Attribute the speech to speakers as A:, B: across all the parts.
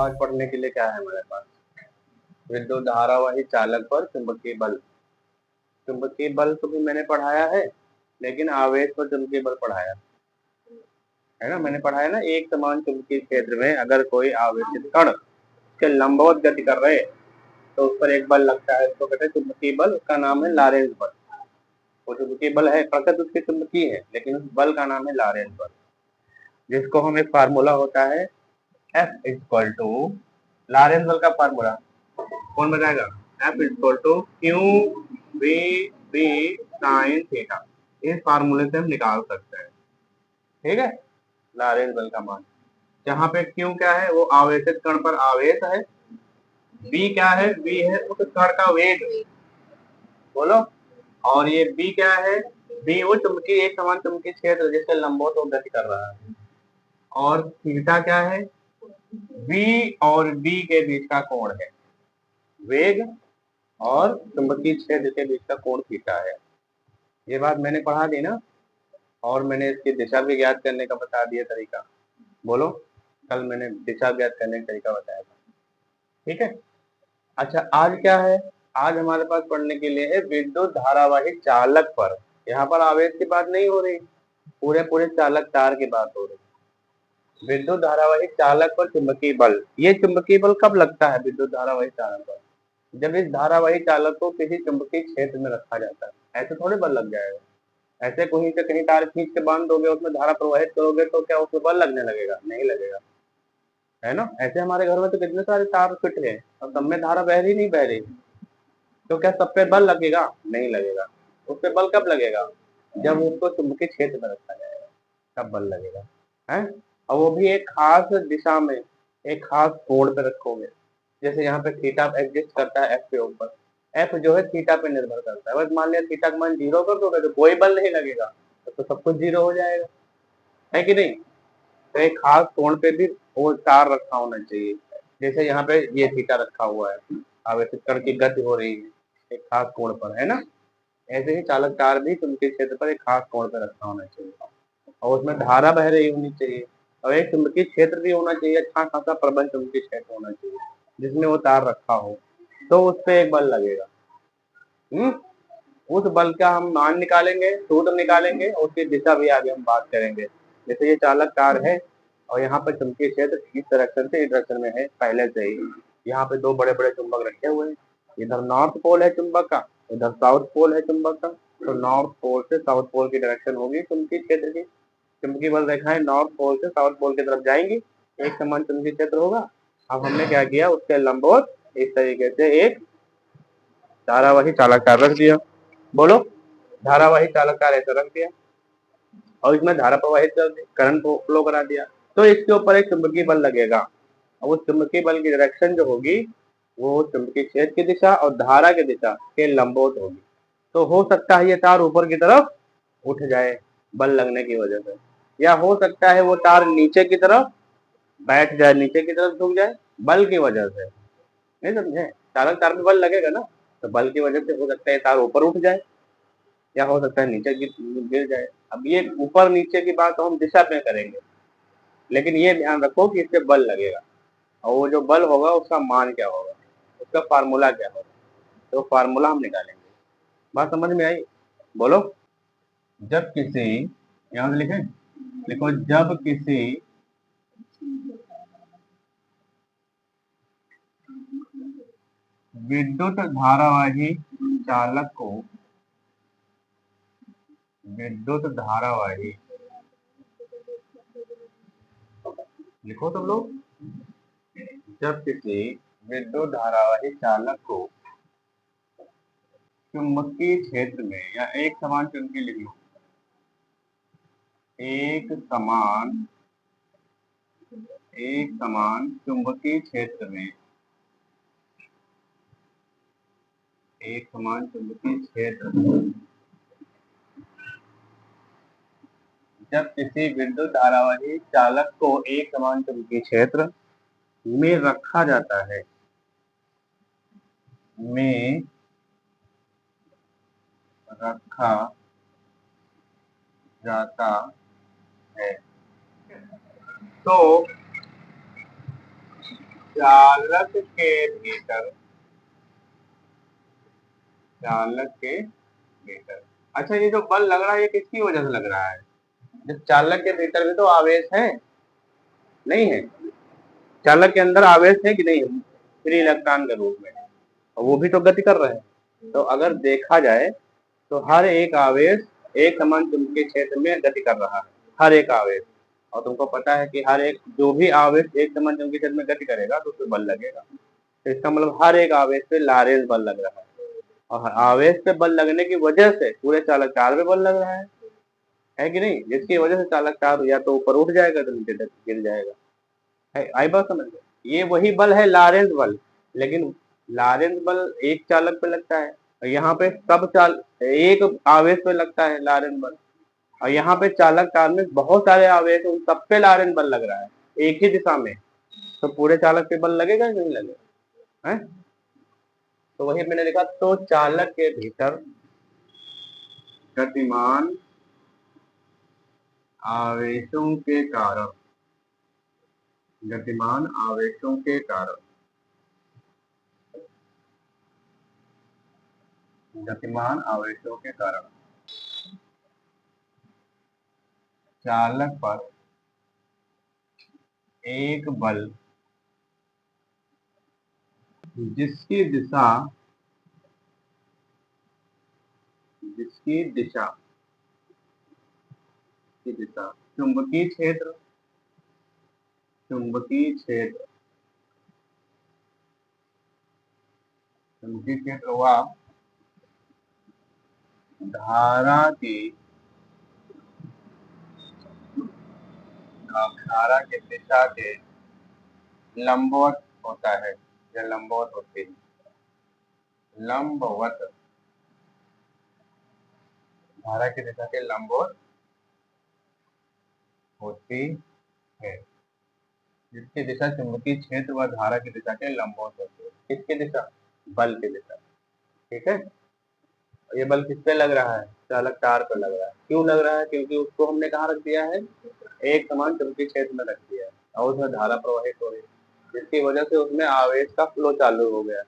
A: आज पढ़ने के लिए क्या है हमारे पास? विद्युत धारावाही चालक पर चुंबकीय बल। चुंबकीय बल तो भी मैंने पढ़ाया है, लेकिन आवेश पर चुंबकीय बल पढ़ाया है ना। मैंने पढ़ाया ना, एक समान चुंबकीय क्षेत्र में अगर कोई आवेशित कण उसके लंबवत गति कर रहे तो उस पर एक बल लगता है, उसको कहते हैं चुंबकीय बल। उसका नाम है लॉरेंस बल। वो चुंबकीय बल है, प्रकृति उसकी चुंबकीय है, लेकिन उस बल का नाम है लॉरेंस बल, जिसको हम एक फार्मूला होता है F इक्वल टू लॉरेंस बल का फार्मूला कौन बताएगा? F equal to Q B B sine theta. इस फार्मूले से हम निकाल सकते हैं, ठीक है। लॉरेंस बल का मान, जहाँ पे क्यू क्या है, वो आवेशित कण पर आवेश है। बी क्या है? बी है उस कण का वेग, बोलो। और ये बी क्या है? बी वो चुंबकीय, एक समान चुंबकीय क्षेत्र जिससे लंबवत वो गति कर रहा है। और थीटा क्या है? बी और बी के बीच का कोण है। वेग और चुंबकीय क्षेत्र के बीच का कोण थीटा है। ये बात मैंने पढ़ा दी ना, और मैंने इसकी दिशा भी ज्ञात करने का बता दिया तरीका, बोलो। कल मैंने दिशा ज्ञात करने का तरीका बताया था, ठीक है। अच्छा, आज क्या है? आज हमारे पास पढ़ने के लिए है विद्युत धारावाही चालक पर। यहाँ पर आवेश की बात नहीं हो रही, पूरे पूरे चालक तार की बात हो रही। विद्युत धारावाही चालक पर चुंबकीय बल। ये चुंबकीय बल कब लगता है विद्युत धारावाही चालक पर? जब इस धारावाही चालक को किसी चुंबकीय क्षेत्र में रखा जाता है। ऐसे थोड़े बल लग जाएगा। ऐसे कहीं से कहीं तार खींच के बांध दोगे, उसमें धारा प्रवाहित करोगे तो क्या उसमें बल लगने लगेगा? नहीं लगेगा, है ना। ऐसे हमारे घर में तो कितने सारे तार फिट है और सब में धारा बह रही नहीं बह रही, तो क्या सब पे बल लगेगा? नहीं लगेगा। उस पे बल कब लगेगा? जब उसको चुंबकीय क्षेत्र में रखा जाएगा, तब बल लगेगा, है। और वो भी एक खास दिशा में, एक खास कोण पे रखोगे। जैसे यहाँ पे थीटा एग्जिस्ट करता है एफ के ऊपर, एफ जो है थीटा पे निर्भर करता है। बस मान लिया थीटा का मान 0 कर दोगे तो कोई बल नहीं लगेगा, तो सब कुछ 0 हो जाएगा, है कि नहीं। तो एक खास कोण पे भी वो तार रखा होना चाहिए। जैसे यहाँ पे ये थीटा रखा हुआ है, आवेशित कण की गति हो रही है एक खास कोण पर, है ना। ऐसे ही चालक तार भी चुंबकीय क्षेत्र पर एक खास कोण पर रखा होना चाहिए, और उसमें धारा बह रही होनी चाहिए, और एक चुंबकीय क्षेत्र भी होना चाहिए, अच्छा खासा प्रबल चुंबकीय क्षेत्र होना चाहिए जिसमें वो तार रखा हो, तो उस पर एक बल लगेगा। उस बल का हम मान निकालेंगे, सूत्र निकालेंगे, और उसकी दिशा भी आगे हम बात करेंगे। जैसे ये चालक तार है और यहाँ पर चुंबकीय क्षेत्र इस डायरेक्शन से इस डायरेक्शन में है पहले से ही। यहाँ पे दो बड़े बड़े चुंबक रखे हुए हैं, इधर नॉर्थ पोल है चुंबक का, इधर साउथ पोल है चुंबक का। तो नॉर्थ पोल से साउथ पोल की डायरेक्शन होगी चुंबकीय क्षेत्र की। चुंबकीय बल रेखाएं नॉर्थ पोल से साउथ पोल की तरफ जाएंगी, एक समान चुंबकीय क्षेत्र होगा। अब हमने क्या किया, उसके लंबवत इस तरीके से एक धारावाही चालक तार रख दिया, बोलो। धारावाही चालक तार ऐसा रख दिया और इसमें धारा प्रवाहित कर दी, करंट फ्लो करा दिया, तो इसके ऊपर एक चुंबकीय बल लगेगा। और उस चुंबकीय बल की डायरेक्शन जो होगी वो चुंबकीय क्षेत्र की दिशा और धारा की दिशा के लंबवत होगी। तो हो सकता है ये तार ऊपर की तरफ उठ जाए बल लगने की वजह से, या हो सकता है वो तार नीचे की तरफ बैठ जाए, नीचे की तरफ झुक जाए बल की वजह से। नहीं समझे? चालक तार में बल लगेगा ना, तो बल की वजह से हो सकता है तार ऊपर उठ जाए, या हो सकता है नीचे गिर जाए। अब ये ऊपर नीचे की बात तो हम दिशा में करेंगे, लेकिन ये ध्यान रखो कि इस पे बल लगेगा, और वो जो बल होगा उसका मान क्या होगा, उसका फार्मूला क्या होगा, तो फार्मूला हम निकालेंगे। बात समझ में आई? बोलो। जब किसी, यहाँ से लिखे, देखो, जब किसी विद्युत धारावाही चालक को, विद्युत धारावाही, लिखो तुम लोग, जब किसी विद्युत धारावाही चालक को चुंबकीय क्षेत्र में, या एक समान चुंबकीय लिख लो, एक समान चुंबकीय क्षेत्र में, एक समान चुंबकीय क्षेत्र, जब किसी विद्युत धारावाही चालक को एक समान चुंबकीय क्षेत्र में रखा जाता है, में रखा जाता है, तो चालक के भीतर, चालक के भीतर। अच्छा, ये जो बल लग रहा है ये किसकी वजह से लग रहा है? जब चालक के भीतर भी तो आवेश है, नहीं है? चालक के अंदर आवेश है कि नहीं, फ्री इलेक्ट्रॉन के रूप में, और वो भी तो गति कर रहे हैं। तो अगर देखा जाए तो हर एक आवेश एक समान चुंबकीय क्षेत्र में गति कर रहा है, हर एक आवेश। और तुमको पता है कि हर एक जो भी आवेश एक समान चुंबकीय क्षेत्र में गति करेगा तो उसमें बल लगेगा। तो इसका मतलब हर एक आवेश पे लारेंस बल लग रहा है, और आवेश पे बल लगने की वजह से पूरे चालक तार पे बल लग रहा है कि नहीं? जिसकी वजह से चालक तार या तो ऊपर उठ जाएगा तो नीचे गिर जाएगा। आई बात समझ में? ये वही बल है लारेंस बल, लेकिन लारेंस बल एक चालक पे लगता है, और यहाँ पे एक आवेश पे लगता है लारेंस बल, और यहाँ पे चालक तार में बहुत सारे आवेश उन सब पे लारेंस बल लग रहा है एक ही दिशा में। तो पूरे चालक पे बल लगेगा कि नहीं लगेगा? है? तो वही मैंने लिखा, तो चालक के भीतर गतिमान आवेशों के कारण, गतिमान आवेशों के कारण, गतिमान आवेशों के कारण चालक पर एक बल जिसकी दिशा, जिसकी दिशा की दिशा चुंबकीय क्षेत्र, चुंबकीय क्षेत्र, चुंबकीय क्षेत्र व धारा की, धारा की दिशा के लंबवत होता है, या लंबवत होती है, लंबवत, धारा की दिशा के लंबवत होती है, जिसकी दिशा चुंबकीय क्षेत्र व धारा की दिशा के लंबवत होती है। किसकी दिशा? बल की दिशा। ठीक है? ये बल किस पे लग रहा है? चालक तार पे लग रहा है। क्यों लग रहा है? क्योंकि उसको हमने कहाँ रख दिया है? एक समान चुंबकीय क्षेत्र में रख दिया है, और उसमें धारा प्रवाहित हो रही है, जिसकी वजह से उसमें आवेश का फ्लो चालू हो गया,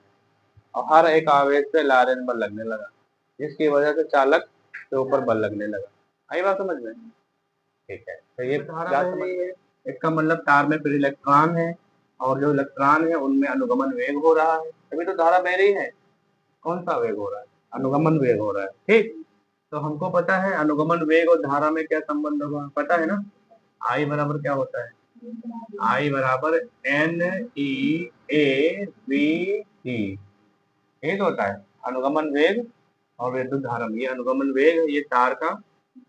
A: और हर एक आवेश पे लारेंस बल लगने लगा, जिसकी वजह से चालक के ऊपर बल लगने लगा। आई बात समझ में? ठीक है, तो ये क्या समझ में? इसका मतलब तार में फिर इलेक्ट्रॉन है, और जो इलेक्ट्रॉन है उनमें अनुगमन वेग हो रहा है, तभी तो धारा बह रही है। कौन सा वेग हो रहा है? अनुगमन वेग हो रहा है। ठीक, तो हमको पता है अनुगमन वेग और धारा में क्या संबंध होगा, पता है ना? आई बराबर क्या होता है? आई बराबर N E A V T, ये तो होता है अनुगमन वेग और विद्युत धारा। ये अनुगमन वेग है, ये तार का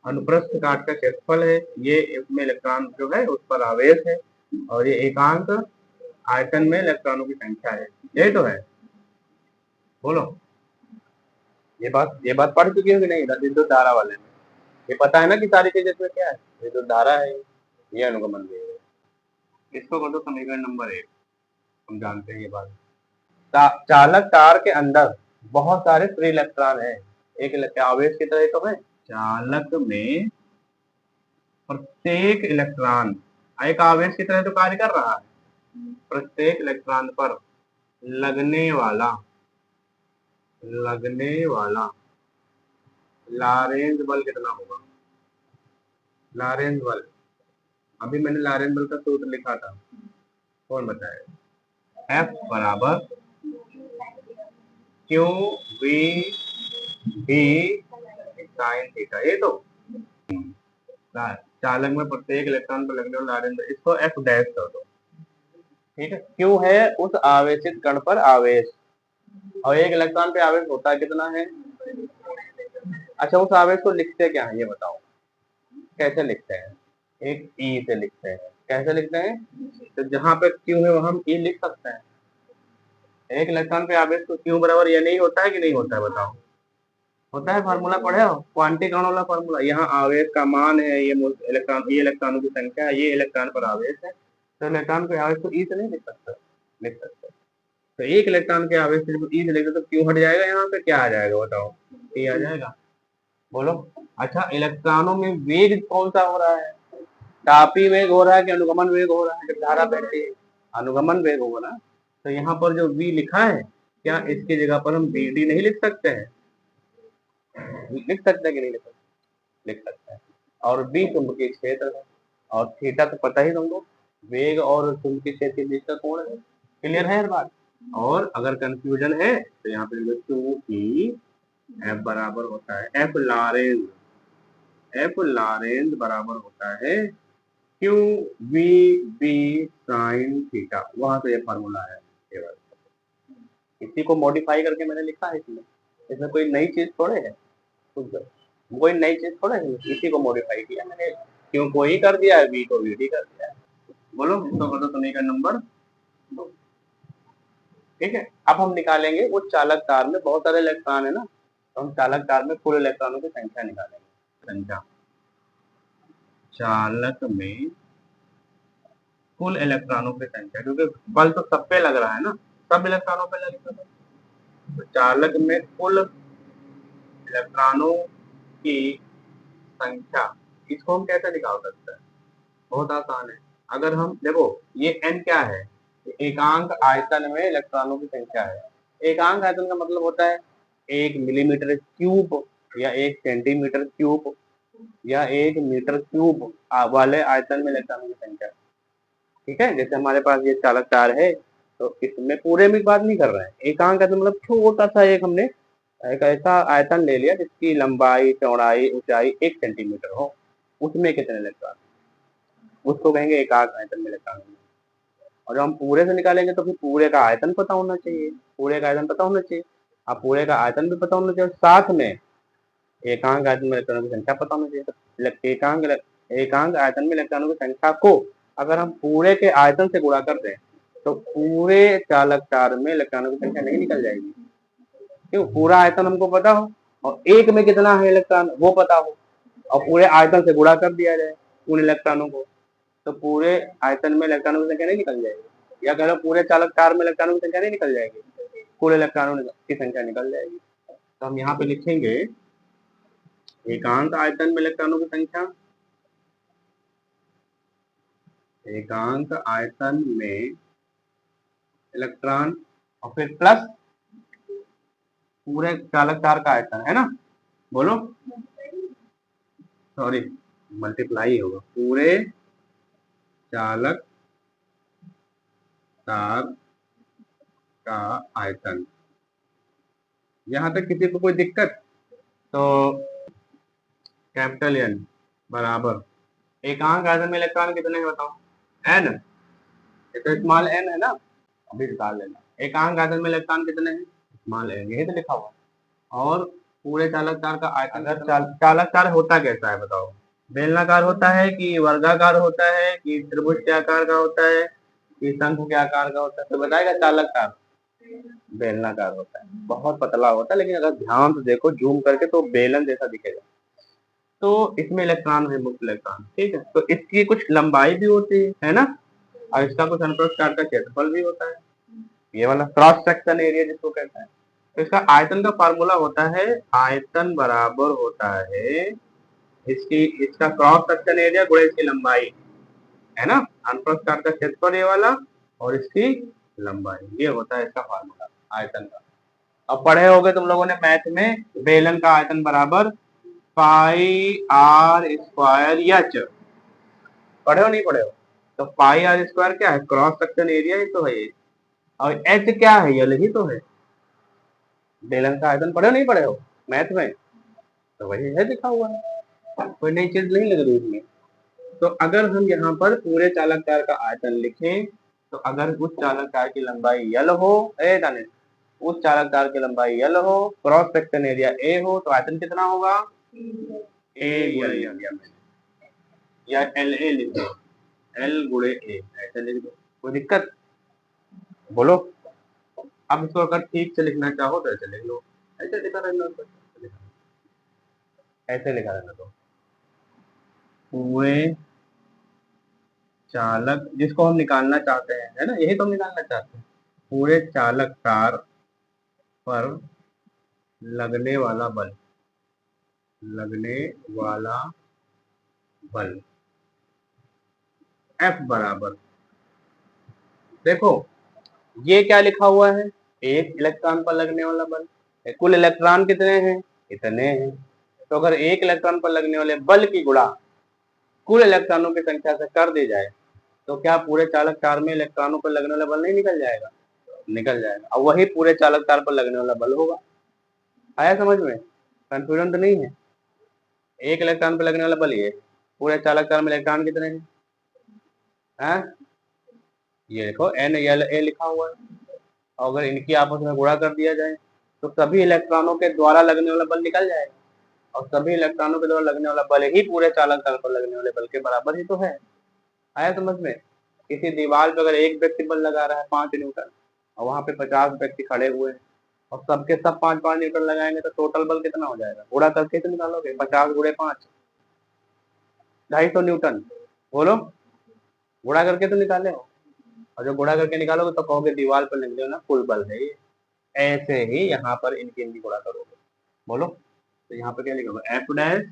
A: अनुप्रस्थ काट का क्षेत्रफल है, ये इसमें इलेक्ट्रॉन जो है उस पर आवेश है, और ये एकांक आयतन में इलेक्ट्रॉनों की संख्या है। यही तो है, बोलो। ये बात पढ़ चुकी हो कि नहीं विद्युत धारा वाले में? ये पता है ना कि सारी चीज इसमें क्या है? विद्युत धारा है, ये अनुगमन वेग है। इसको कर दो समीकरण नंबर 1, हम जानते हैं ये बात। चालक तार के अंदर बहुत सारे फ्री इलेक्ट्रॉन है, एक आवेश की तरह तो है। चालक में प्रत्येक इलेक्ट्रॉन एक आवेश की तरह तो कार्य कर रहा है। प्रत्येक इलेक्ट्रॉन पर लगने वाला, लगने वाला लारेंज बल कितना होगा? लारेंज बल, अभी मैंने लारेंज बल का सूत्र लिखा था, कौन बताएगा? F बराबर Q V B sine theta, ये तो चालक में प्रत्येक इलेक्ट्रॉन पर लगने वाला लारेंज, इसको F डैश कर दो। ठीक है, क्यू है उस आवेशित कण पर आवेश, और एक इलेक्ट्रॉन पे आवेश होता है कितना है? अच्छा, उस आवेश को लिखते क्या है ये बताओ, कैसे लिखते हैं? एक ई से लिखते हैं। कैसे लिखते हैं? तो जहां पे क्यू है वहां हम ई लिख सकते हैं। एक इलेक्ट्रॉन पे आवेश तो क्यू बराबर ये नहीं होता है कि नहीं होता है, बताओ? होता है, फार्मूला पढ़े हो, क्वांटिकरण वाला फार्मूला। यहाँ आवेश का मान है, ये इलेक्ट्रॉन, ये इलेक्ट्रॉनों की संख्या है, ये इलेक्ट्रॉन पर आवेश है, तो इलेक्ट्रॉन के आवेश को ई से नहीं लिख सकता, लिख सकते। तो एक इलेक्ट्रॉन के आवेश से ई से लिखे तो क्यू हट जाएगा, यहाँ पे क्या आ जाएगा बताओ? ई आ जाएगा, बोलो। अच्छा, इलेक्ट्रॉनों में वेग कौन सा हो रहा है? तापी वेग हो रहा है कि अनुगमन वेग हो रहा है? जब धारा बहती है अनुगमन वेग होगा ना, तो यहाँ पर जो V लिखा है, क्या इसकी जगह पर हम BD नहीं लिख सकते हैं? लिख सकते हैं कि नहीं लिख सकते? लिख सकते हैं। और B चुंबकीय क्षेत्र है, और थीटा तो पता ही तुमको, वेग और चुंबकीय क्षेत्र के बीच का कोण है। क्लियर है हर बात? और अगर कंफ्यूजन है तो यहाँ पे लिखो क्योंकि F बराबर होता है F लॉरेंज बराबर होता है Q V B sine theta. वहां से ये फॉर्मूला है केवल, इसी को मॉडिफाई करके मैंने लिखा है इसमें। इसमें कोई नई चीज थोड़े है, कुछ कोई नई चीज थोड़े है, इसी को मॉडिफाई किया मैंने। क्यों को ही कर दिया है, वी को वी डी कर दिया है। बोलो इसको कर दो तुम्हें का नंबर। ठीक है, अब हम निकालेंगे वो चालक तार में बहुत सारे इलेक्ट्रॉन है ना, तो हम चालक तार में कुल इलेक्ट्रॉनों की संख्या निकालेंगे। संख्या चालक में कुल इलेक्ट्रॉनों की संख्या, क्योंकि बल तो सब पे लग रहा है ना, सब इलेक्ट्रॉनों पे लगेगा। तो चालक में कुल इलेक्ट्रॉनों की संख्या, इसको हम कैसे निकाल सकते हैं? बहुत आसान है। अगर हम देखो ये n क्या है, एकांक आयतन में इलेक्ट्रॉनों की संख्या है। एकांक आयतन का मतलब होता है 1 मिलीमीटर क्यूब या 1 सेंटीमीटर क्यूब या 1 मीटर क्यूब वाले आयतन में इलेक्ट्रॉनों की संख्या। ठीक है, जैसे हमारे पास ये चालक तार है, तो इसमें पूरे में बात नहीं कर रहे हैं। एकांक आयतन मतलब छोटा सा एक हमने एक ऐसा आयतन ले लिया जिसकी लंबाई चौड़ाई ऊंचाई 1 सेंटीमीटर हो, उसमें कितने इलेक्ट्रॉन, उसको कहेंगे एकांक आयतन में इलेक्ट्रॉन। और जब हम पूरे से निकालेंगे तो फिर पूरे का आयतन पता होना चाहिए, पूरे का आयतन पता होना चाहिए। अब पूरे का आयतन भी पता होना चाहिए, साथ में एकांक आयतन में इलेक्ट्रॉनों की संख्या पता होना चाहिए। तो एकांक आयतन में इलेक्ट्रॉनों की संख्या को अगर हम पूरे के आयतन से गुणा कर दें तो पूरे चालक तार में इलेक्ट्रॉनों की संख्या नहीं निकल जाएगी। क्यों? पूरा आयतन हमको पता हो और एक में कितना है इलेक्ट्रॉन वो पता हो, और पूरे आयतन से गुणा कर दिया जाए उन इलेक्ट्रॉनों को, तो पूरे आयतन में इलेक्ट्रॉनों की संख्या नहीं निकल जाएगी। या कह लो पूरे चालक तार में इलेक्ट्रॉनों की संख्या नहीं निकल जाएगी, कुल इलेक्ट्रॉनों की संख्या निकल जाएगी। तो हम यहाँ पे लिखेंगे एकांक आयतन में इलेक्ट्रॉनों की संख्या, एकांक आयतन में इलेक्ट्रॉन, और फिर प्लस पूरे चालक तार का आयतन है ना, बोलो सॉरी मल्टीप्लाई होगा, पूरे चालक तार का आयतन। यहाँ तक किसी को कोई दिक्कत? तो कैपिटल एन बराबर एकांक आयतन में इलेक्ट्रॉन कितने हैं बताओ? एन, ये तो स्मॉल एन है ना, अभी निकाल लेना। एकांक आयतन में इलेक्ट्रॉन कितने हैं? स्मॉल एन, यही तो लिखा हुआ। और पूरे चालक तार का आयतन, अगर चालक तार होता कैसा है बताओ? बेलनाकार होता है कि वर्गाकार होता है कि त्रिभुज के आकार का होता है कि शंकु के आकार का होता है? तो बताएगा चालक तार बेलनाकार होता है, बहुत पतला होता है, लेकिन अगर ध्यान से देखो जूम करके तो बेलन जैसा दिखेगा। तो इसमें इलेक्ट्रॉन है, मुक्त इलेक्ट्रॉन। ठीक है, तो इसकी कुछ लंबाई भी होती है ना, और इसका कुछ अनुप्रस्थ काट का क्षेत्रफल भी होता है, ये वाला क्रॉस सेक्शन एरिया जिसको कहते हैं। तो इसका आयतन का फार्मूला होता है, आयतन बराबर होता है इसकी इसका क्रॉस सेक्शन एरिया गुणा इसकी लंबाई, है ना, अनुप्रस्थ काट का क्षेत्रफल ये वाला और इसकी लंबाई, ये होता है इसका फार्मूला आयतन का। अब पढ़े होगे तुम लोगों ने मैथ में, बेलन का आयतन बराबर पाई आर स्क्वायर एच, पढ़े हो नहीं पढ़े हो? तो पाई आर स्क्वायर क्या है? क्रॉस सेक्शन एरिया ही तो है ये, और एच क्या है? यल ही तो है। बेलन का आयतन पढ़े हो नहीं पढ़े हो मैथ में? तो वही है लिखा हुआ है, कोई नई चीज नहीं लग रही इसमें। तो अगर हम यहाँ पर पूरे चालक तार का आयतन लिखें, तो अगर उस चालक तार की लंबाई यल हो, दाने उस चालक तार की लंबाई यल हो, क्रॉस सेक्शन एरिया ए हो, तो आयतन कितना होगा? ए यल लिख दिया मैंने, या एल ए लिख दो, एल गुणे ए ऐसे लिख दो, कोई दिक्कत? बोलो। अब इसको अगर ठीक से लिखना चाहो तो ऐसे लिख लो, ऐसे लिखा रहना, ऐसे लिखा रहना। तो पूरे चालक जिसको हम निकालना चाहते हैं, है ना, यही तो हम निकालना चाहते हैं, पूरे चालक तार पर लगने वाला बल, लगने वाला बल F बराबर, देखो ये क्या लिखा हुआ है, एक इलेक्ट्रॉन पर लगने वाला बल। कुल इलेक्ट्रॉन कितने हैं, इतने हैं। तो अगर एक इलेक्ट्रॉन पर लगने वाले बल की गुणा कुल इलेक्ट्रॉनों की संख्या से कर दी जाए तो क्या पूरे चालक तार में इलेक्ट्रॉनों पर लगने वाला बल नहीं निकल जाएगा, निकल जाएगा। और वही पूरे चालक तार पर लगने वाला बल होगा। आया समझ में, कंफ्यूजन तो नहीं है। एक इलेक्ट्रॉन पर लगने वाला बल ये, पूरे चालक तार में इलेक्ट्रॉन कितने हैं, ये देखो एन एल ए लिखा हुआ है। और अगर इनकी आपस में गुणा कर दिया जाए तो सभी इलेक्ट्रॉनों के द्वारा लगने वाला बल निकल जाएगा। और सभी इलेक्ट्रॉनों के द्वारा लगने वाला बल ही पूरे चालक तल पर लगने वाले बल के बराबर ही तो है। आया समझ में। किसी दीवार पर अगर एक व्यक्ति बल लगा रहा है 5 न्यूटन और वहां पे 50 व्यक्ति खड़े हुए हैं और सबके सब 5-5 न्यूटन लगाएंगे तो टोटल बल कितना हो जाएगा, गुणा करके तो निकालोगे, 50 × 5 250 न्यूटन। बोलो, गुणा करके तो निकाले हो। और जो गुणा करके निकालोगे तो कहोगे दीवार पर लगने वाला कुल बल है ये। ऐसे ही यहाँ पर इनकी इनकी गुणा करोगे। बोलो, तो यहाँ पे क्या लिखोगे, एफ डैश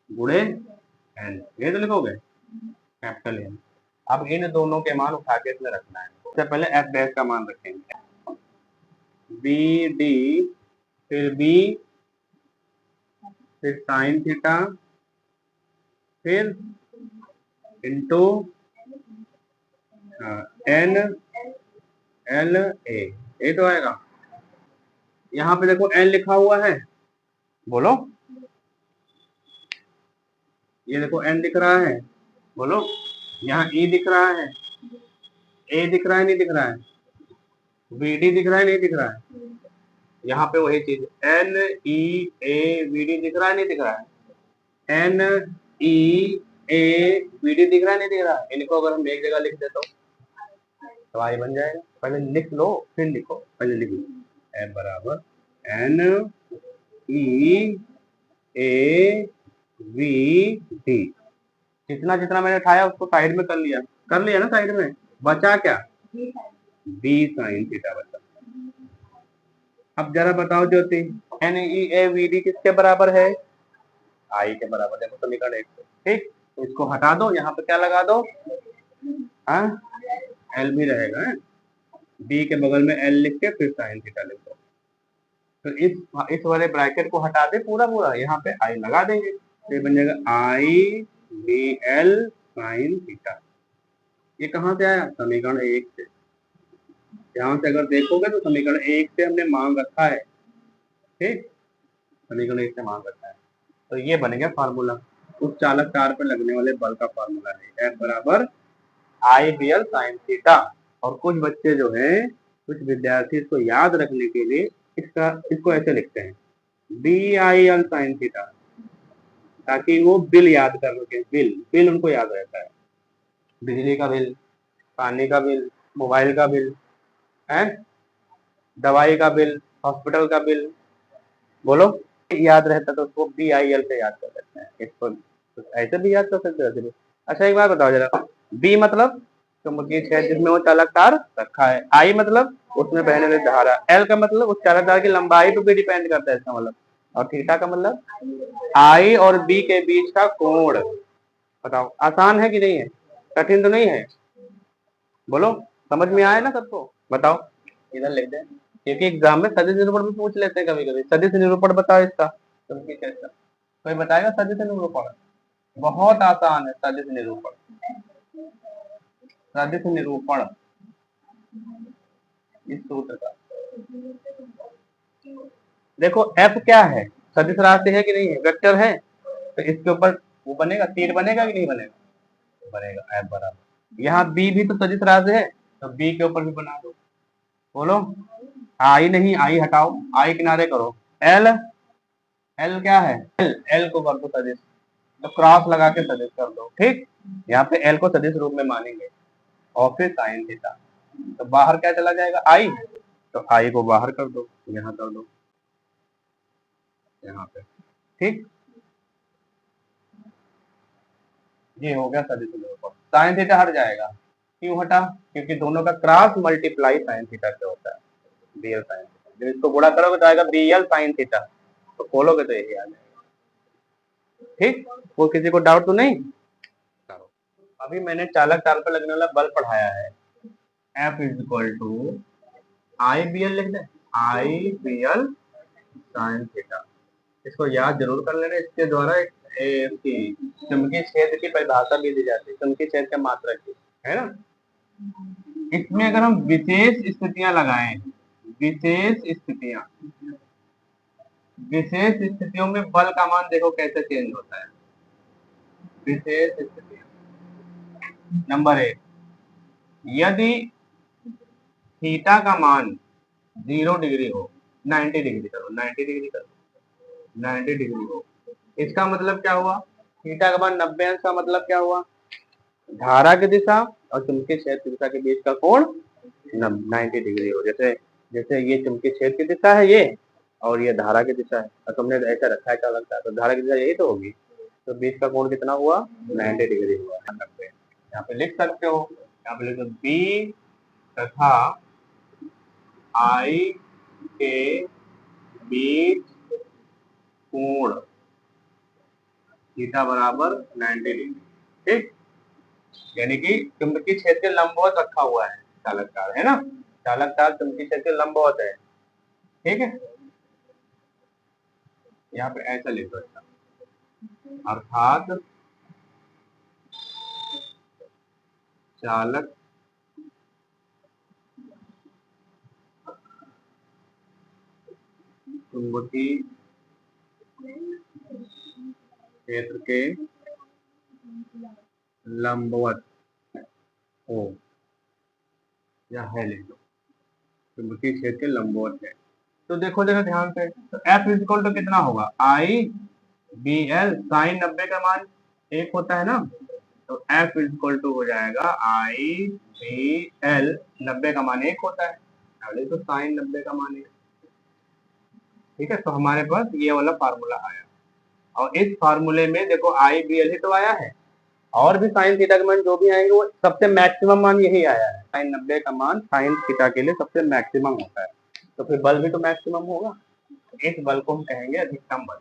A: गुणे एन, ये तो लिखोगे कैपिटल एन। अब इन दोनों के मान उठा के इसमें रखना है। सबसे पहले एफ डैश का मान रखेंगे, बी डी, फिर बी, फिर साइन थीटा, फिर इंटू एन एल ए, ये तो आएगा। यहाँ पे देखो एन लिखा हुआ है, बोलो, ये देखो एन दिख रहा है, बोलो। यहाँ ई दिख रहा है, ए दिख रहा है नहीं दिख रहा है, बी डी दिख रहा है नहीं दिख रहा है। यहाँ पे वही चीज N E A B D दिख रहा है नहीं दिख रहा है, N E A B D दिख रहा है नहीं दिख रहा है। इनको अगर हम एक जगह लिख देते तो आई बन जाएगा। पहले लिख लो फिर लिखो, पहले लिख लो, एफ बराबर N E A V D. जितना जितना मैंने उठाया उसको साइड में कर लिया ना साइड में, बचा क्या, बी साइन थीटा बचा। अब जरा बताओ Jyoti, N E A V D किसके बराबर है, आई के बराबर। देखो समीकरण 1 से, ठीक। तो इसको हटा दो, यहाँ पे क्या लगा दो, एल भी रहेगा, बी के बगल में एल लिख के फिर साइन थीटा लिख दो। तो इस वाले ब्रैकेट को हटा दे पूरा पूरा, यहाँ पे आई लगा देंगे, तो बन जाएगा आई बी एल साइन थीटा। ये कहाँ से आया, समीकरण 1 से। यहाँ से अगर देखोगे तो समीकरण 1 से हमने मान रखा है, ठीक, समीकरण 1 से मान रखा है। तो ये बन गया फार्मूला, उस चालक तार पर लगने वाले बल का फार्मूला है, एफ बराबर आई बी एल साइन थीटा। और कुछ बच्चे जो हैं, कुछ विद्यार्थी इसको याद रखने के लिए इसको ऐसे लिखते हैं, B I L sine theta, ताकि वो बिल याद कर सके। बिल उनको याद रहता है, बिजली का बिल, पानी का बिल, मोबाइल का बिल है, दवाई का बिल, हॉस्पिटल का बिल। बोलो, याद रहता तो उसको बी आई एल से याद कर सकते हैं, इसको तो ऐसे भी याद कर सकते हो। अच्छा एक बात बताओ जरा, बी मतलब चुंबकीय क्षेत्र जिसमें वो चालक तार रखा है, आई मतलब उसमें बहने वाली धारा, एल का मतलब उस चालक तार की लंबाई पर भी डिपेंड करता है इसका मतलब, और थीटा का मतलब आई और बी के बीच का कोण। बताओ आसान है कि नहीं है, कठिन तो नहीं है, बोलो, समझ में आया ना सबको। बताओ, इधर लिख दें, क्योंकि एग्जाम में सदिश निरूपण भी पूछ लेते हैं कभी कभी। सदिश निरूपण बताओ इसका, कोई बताएगा सदिश निरूपण, बहुत आसान है सदिश निरूपण। सदिश निरूपण इस सूत्र का देखो, एफ क्या है, सदिश राशि है कि नहीं है, वेक्टर है, तो इसके ऊपर वो बनेगा, तीर बनेगा कि नहीं बनेगा, बनेगा, एफ बराबर। यहाँ बी भी तो सदिश राशि है, तो बी के ऊपर भी बना दो। बोलो, आई नहीं, आई हटाओ, आई किनारे करो, एल, एल क्या है, एल को कर दो सदिश, तो क्रॉस लगा के सदिश कर दो, ठीक। यहाँ पे एल को सदिश रूप में मानेंगे और फिर साइन थीटा, तो बाहर क्या चला जाएगा, आई, तो आई को बाहर कर दो, यहाँ कर दो, यहाँ पे, ठीक। ये हो गया सदिश निरूपण। साइन थीटा हट जाएगा, क्यों हटा, क्योंकि दोनों का क्रॉस मल्टीप्लाई साइन थीटा से होता है, बी एल साइन थीटा। जब इसको गुणा करोगे तो आएगा बी एल साइन थीटा, तो खोलोगे तो यही आ जाएगा, ठीक। वो किसी को डाउट तो नहीं। अभी मैंने चालक तार पर लगने वाला बल पढ़ाया है, F is equal to I B L लिख दें, I B L sine theta. इसको याद जरूर कर लेना, इसके द्वारा चुंबकीय क्षेत्र की परिभाषा भी दी जाती है, चुंबकीय क्षेत्र के मात्रक की, है ना। इसमें अगर हम विशेष स्थितियां लगाएं, विशेष स्थितियां, विशेष स्थितियों में बल का मान देखो कैसे चेंज होता है। विशेष स्थितियां नंबर 1, यदि थीटा का मान 0 डिग्री हो, 90 डिग्री करो, 90 डिग्री करो, 90 डिग्री हो, इसका मतलब क्या हुआ, थीटा का मान 90 अंश का मतलब क्या हुआ, धारा की दिशा और चुंबकीय क्षेत्र की दिशा के बीच का कोण 90 डिग्री हो। जैसे जैसे ये चुंबकीय क्षेत्र की दिशा है ये, और ये धारा की दिशा है, और तुमने ऐसा रखा है क्या लगता है, तो धारा की दिशा यही तो होगी, तो बीच का कोण कितना हुआ, 90 डिग्री हुआ। 90 यहाँ पे लिख सकते हो, यहाँ पे लिख दो बी तथा आई के बीच कोण थीटा बराबर 90 डिग्री, ठीक। यानी कि चुंबकीय क्षेत्र के लंबवत रखा हुआ है चालक तार, है ना, चालक तार चुंबकीय क्षेत्र के लंबवत है, ठीक है। यहाँ पे ऐसा लिख दो, अर्थात चालक चुंबकीय क्षेत्र के लंबवत हो, या है लिख दो, चुंबकीय क्षेत्र के लंबवत है। तो देखो जरा ध्यान से, तो F इक्वल टू कितना होगा, आई बी एल साइन 90 का मान 1 होता है ना, तो F इक्वल टू हो जाएगा आई बी एल, 90 का मान 1 होता है, तो साइन 90 का मान 1, ठीक है। तो हमारे पास ये वाला फार्मूला आया, और इस फार्मूले में देखो आई बी एल ही तो आया है, और भी साइन थीटा के मान जो भी आएंगे वो सबसे मैक्सिमम मान यही आया है, साइन 90 का मान साइन थीटा के लिए सबसे मैक्सिमम होता है, तो फिर बल भी तो मैक्सिमम होगा। इस बल को हम कहेंगे अधिकतम बल,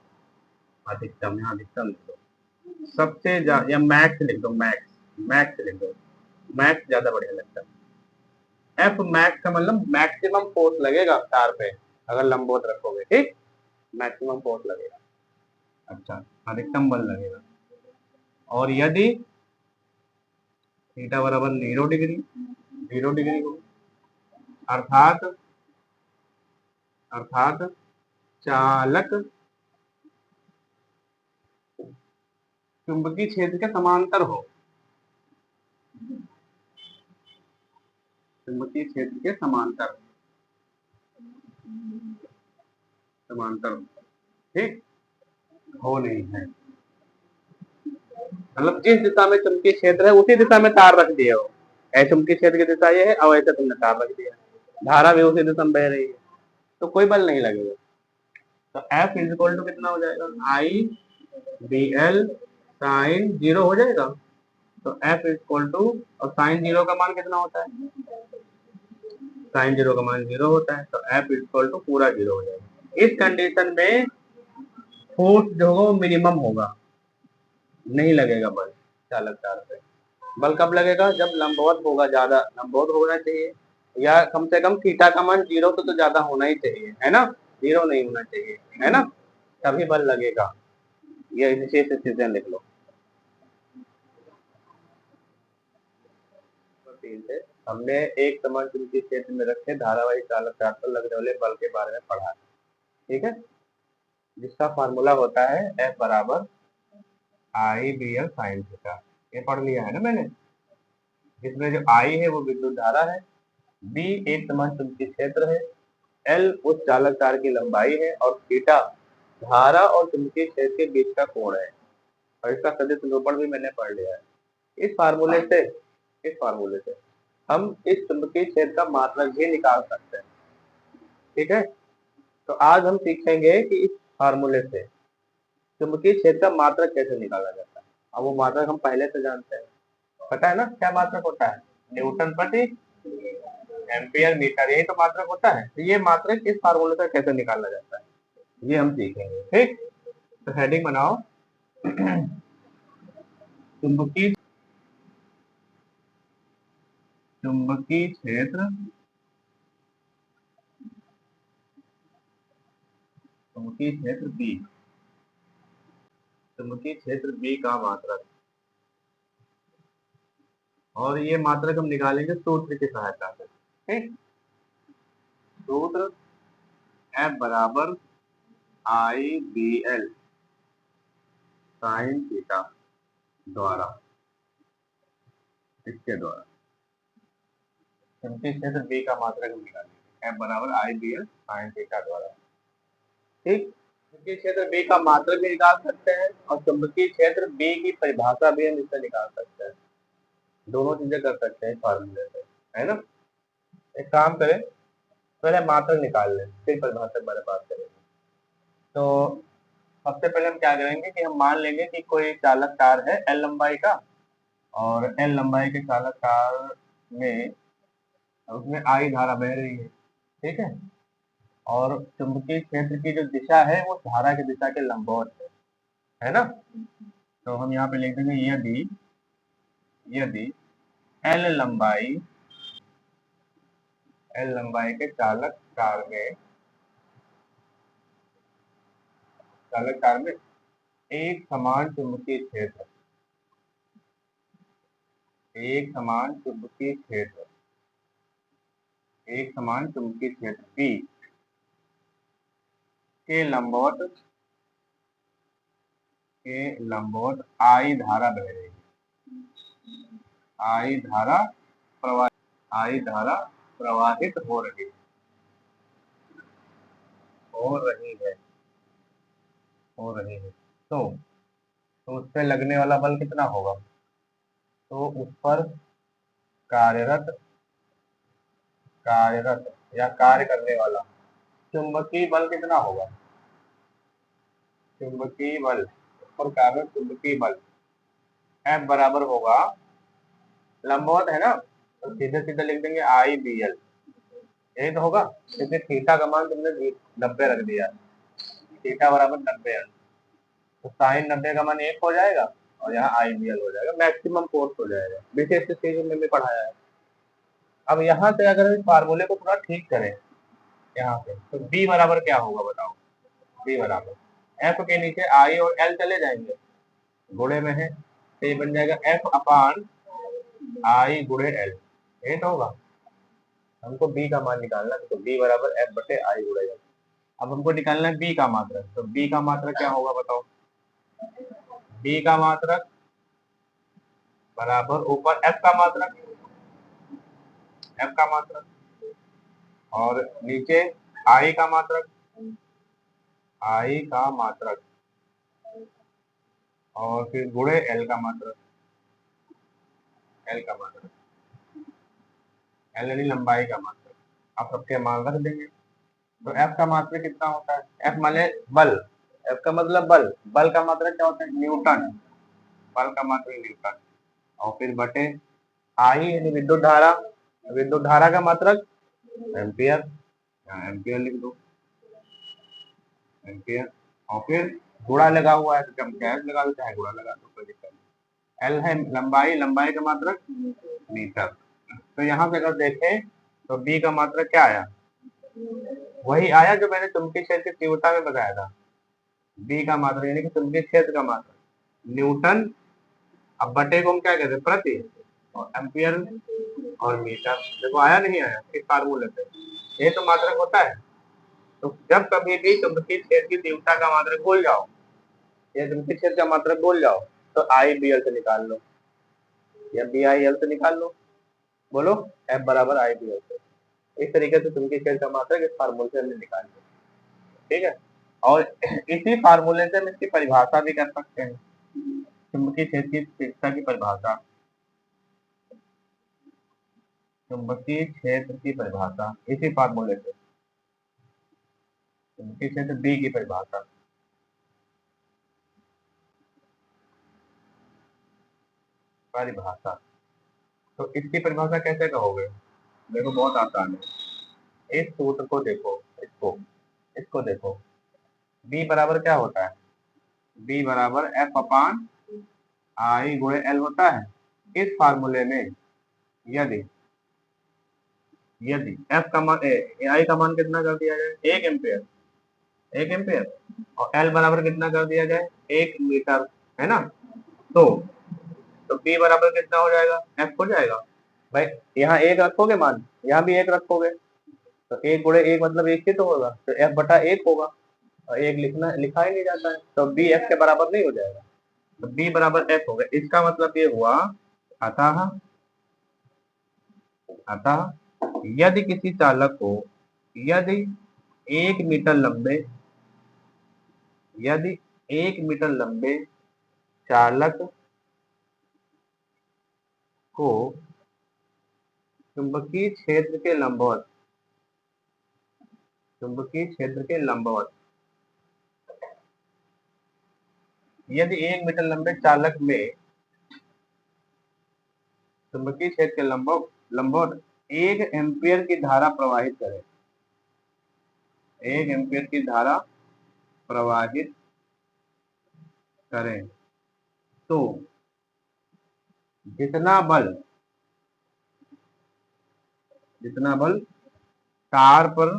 A: अधिकतम, यहाँ अधिकतम लिख दो, सबसे ज्यादा, या मैक्स लिख दो, मैक्स, मैक्स लिख दो, मैक्स ज्यादा बढ़िया लगता है। एफ मैक्स का मतलब मैक्सिमम फोर्स लगेगा तार पे अगर लंबवत रखोगे, ठीक, मैक्सिमम फोर्स लगेगा, अच्छा, अधिकतम बल लगेगा। और यदि थीटा बराबर 0 डिग्री, 0 डिग्री हो, अर्थात अर्थात चालक चुंबकीय क्षेत्र के समांतर हो, चुंबकीय क्षेत्र के समांतर, समांतर, ठीक, हो नहीं है, मतलब जिस दिशा में चुंबकीय क्षेत्र है उसी दिशा में तार रख दिया हो, ऐसे चुंबकीय क्षेत्र की दिशा ये है और ऐसे तुमने तार रख दिया, धारा भी उसी दिशा में बह रही है, तो कोई बल नहीं लगेगा। तो F इज इक्वल टू कितना हो जाएगा, आई बी एल साइन 0 हो जाएगा, तो F इज इक्वल टू, और साइन 0 का मान कितना होता है, साइन 0 का मान 0 होता है, तो F इज इक्वल टू पूरा 0 हो जाएगा। इस कंडीशन में फोर्स जो होगा वो मिनिमम होगा, नहीं लगेगा बल चालक तार पे। बल कब लगेगा, जब लंबवत होगा, ज्यादा लंबवत होना चाहिए, या कम से कम थीटा का मान 0 तो ज्यादा होना ही चाहिए, है ना, 0 नहीं होना चाहिए, है ना, तभी बल लगेगा। ये विशेष स्थितियां लिख लो। हमने एक समान चुंबकीय क्षेत्र में रखे धारावाही चालक तार पर लगने वाले बल के बारे में पढ़ा, ठीक है, जिसका फार्मूला होता है F बराबर आई बी एल साइन थीटा, ये पढ़ लिया है ना मैंने, जिसमें जो आई है वो विद्युत धारा है, बी एक समान चुंबकीय क्षेत्र है, एल उस चालक तार की लंबाई है, और थीटा धारा और चुंबकीय क्षेत्र के बीच का कोण है, और इसका सदिश निरूपण भी मैंने पढ़ लिया है। इस फार्मूले से, इस फार्मूले से हम इस चुंबकीय क्षेत्र का मात्रक भी निकाल सकते हैं, ठीक है। तो आज हम सीखेंगे कि इस फार्मूले से चुंबकीय क्षेत्र का मात्रक कैसे निकाला जाता है। अब वो मात्रक हम पहले से जानते हैं, पता है ना क्या मात्रक होता है, न्यूटन प्रति एम्पियर मीटर, यही तो मात्रक होता है। तो ये मात्रक इस फार्मूले से कैसे निकाला जाता है ये हम सीखेंगे, ठीक। तो हेडिंग बनाओ, चुंबकीय चुंबकीय क्षेत्र चुंबकीय क्षेत्र बी, चुंबकीय क्षेत्र बी का मात्रक, और ये मात्रक हम निकालेंगे सूत्र की सहायता से। ठीक, सूत्र F बराबर आई बी एल साइन थीटा द्वारा, इसके द्वारा चुंबकीय क्षेत्र बी का मात्रक हम निकालेंगे F बराबर आई बी एल साइन थीटा द्वारा। ठीक, चुंबकीय क्षेत्र बी का मात्रक भी निकाल सकते हैं और चुंबकीय क्षेत्र बी की परिभाषा भी हम इससे निकाल सकते हैं, दोनों चीजें कर सकते हैं फार्मूले से, है ना। एक काम करें, पहले मात्रक निकाल लें फिर परिभाषा के बारे में बात करेंगे। तो सबसे पहले हम क्या करेंगे कि हम मान लेंगे कि कोई चालक तार है L लंबाई का, और L लंबाई के चालक तार में उसमें I धारा बह रही है। ठीक है, और चुंबकीय क्षेत्र की जो दिशा है वो धारा की दिशा के लंबवत है ना। तो हम यहाँ पे लिख देंगे यदि यदि L लंबाई के चालक तार में एक समान चुंबकीय क्षेत्र B के लंबवत I धारा बह रही है, I धारा प्रवाहित हो रही है। तो उस पे लगने वाला बल कितना होगा, तो उस पर कार्यरत या कार्य करने वाला चुंबकीय बल कितना होगा, चुंबकीय बल और कार्यरत चुंबकीय बल F बराबर होगा, लंबवत है ना तो सीधे सीधे लिख देंगे आई बी एल, यही तो होगा, क्योंकि थीटा का मान तुमने 90 रख दिया, थीटा बराबर 90 है, तो साइन 90 का मान 1 हो जाएगा और यहाँ आई बी एल हो जाएगा, मैक्सिमम फोर्स हो जाएगा, विशेष चीज में भी पढ़ाया है। अब यहाँ से अगर इस फार्मूले को थोड़ा ठीक करें यहाँ से, तो B बराबर क्या होगा बताओ, B बराबर F के नीचे I और L चले जाएंगे, गुणे में है, तो ये बन जाएगा F अपान I गुणे L, ये तो होगा। हमको B का मान निकालना है, तो B बराबर F बटे I गुणे L। अब हमको निकालना है B का मात्रक, तो B का मात्रक क्या होगा बताओ, B का मात्रक बराबर ऊपर F का मात्रक और नीचे I का मात्रक और फिर गुणे L का मात्रक, L यानी लंबाई का मात्रक। आप सबके मान रख देंगे, तो F का मात्रक कितना होता है, F माने बल, F का मतलब बल का मात्रक क्या होता है, न्यूटन, बल का मात्रक न्यूटन, और फिर बटे I यानी विद्युत धारा का मात्रक एम्पियर, एम्पियर लिख दो, एम्पियर, और फिर गुणा लगा हुआ है तो हम कैश लगा दो चाहे गुणा लगा दो, कोई दिक्कत नहीं। L है लंबाई का मात्रक मीटर, तो यहाँ से अगर देखें तो B का मात्रक क्या आया, वही आया जो मैंने चुंबकीय क्षेत्र की तीव्रता में बताया था, B का मात्रक यानी कि चुंबकीय क्षेत्र का मात्रक न्यूटन, अब बटे को हम क्या कहते हैं प्रति, और एम्पियर और मीटर, देखो आया नहीं आया इस फार्मूले से, ये तो मात्रक होता है। तो जब कभी भी चुंबकीय क्षेत्र की तीव्रता का मात्रक भूल जाओ या चुंबकीय क्षेत्र का मात्रक भूल जाओ तो आई बी एल से निकाल लो या बी आई एल से निकाल लो, बोलो F बराबर आई बी एल से। इस तरीके से चुंबकीय क्षेत्र का मात्रक इस फार्मूले से हमने निकाल लिया, ठीक है। और इसी फार्मूले से हम इसकी परिभाषा भी कर सकते हैं, चुंबकीय क्षेत्र की तीव्रता की परिभाषा, चुंबकीय क्षेत्र की परिभाषा इसी फार्मूले से, चुंबकीय क्षेत्र B की परिभाषा, तो इसकी परिभाषा कैसे कहोगे, देखो बहुत आसान है, इस सूत्र को देखो, इसको देखो, B बराबर क्या होता है, B बराबर F अपान I गुणे L होता है। इस फार्मूले में यदि F का मान I का मान कितना कर दिया जाए 1 एम्पियर, 1 एम्पियर, और एल बराबर कितना कर दिया जाए, 1 मीटर, है ना। तो बी बराबर कितना हो जाएगा, एफ हो जाएगा। भाई यहाँ एक रखोगे मान, यहाँ भी एक रखोगे, तो एक गुणे एक मतलब एक ही तो होगा, तो एफ बटा एक होगा, और एक लिखा ही नहीं जाता है, तो बी एफ के बराबर नहीं हो जाएगा, तो बी बराबर एफ हो गया। इसका मतलब ये हुआ, अतः अतः यदि किसी चालक को, यदि 1 मीटर लंबे, यदि 1 मीटर लंबे चालक को चुंबकीय क्षेत्र के लंबवत, चुंबकीय क्षेत्र के लंबवत, यदि 1 मीटर लंबे चालक में चुंबकीय क्षेत्र के लंबवत 1 एम्पियर की धारा प्रवाहित करें, 1 एम्पियर की धारा प्रवाहित करें, तो जितना बल, जितना बल तार पर,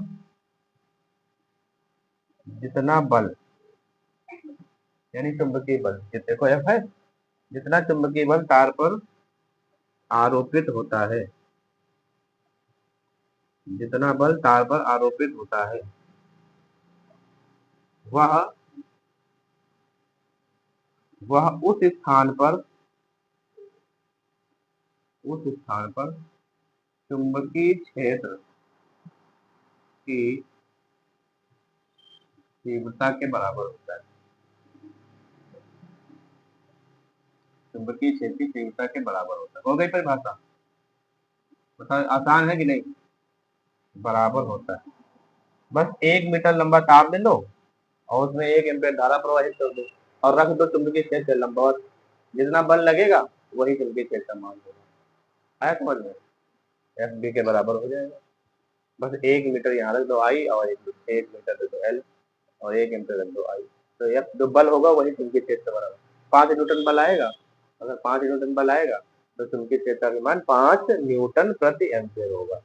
A: जितना बल यानी चुंबकीय बल, देखो एफ है, जितना चुंबकीय बल तार पर आरोपित होता है, जितना बल तार पर आरोपित होता है, वह उस स्थान पर, उस स्थान पर चुंबकीय क्षेत्र की तीव्रता के बराबर होता है, चुंबकीय क्षेत्र की तीव्रता के बराबर होता है। हो गई परिभाषा, बताओ आसान है कि नहीं, बराबर होता है। बस 1 मीटर लंबा तार ले लो, और उसमें 1 एम्पीयर धारा प्रवाहित कर दो, और रख दो चुंबकीय क्षेत्र लंबवत, जितना बल लगेगा वही चुंबकीय क्षेत्र का मान होगा। आया समझ में, एफ बी के बराबर हो जाएगा। बस 1 मीटर यहाँ रख दो आई, और 1 मीटर रख दो एल, और 1 एम्पीयर रख दो आई, तो एफ जो बल होगा वही चुंबकीय क्षेत्र बराबर। 5 न्यूटन बल आएगा, अगर 5 न्यूटन बल आएगा तो चुंबकीय क्षेत्र का मान 5 न्यूटन प्रति एम्पीयर होगा।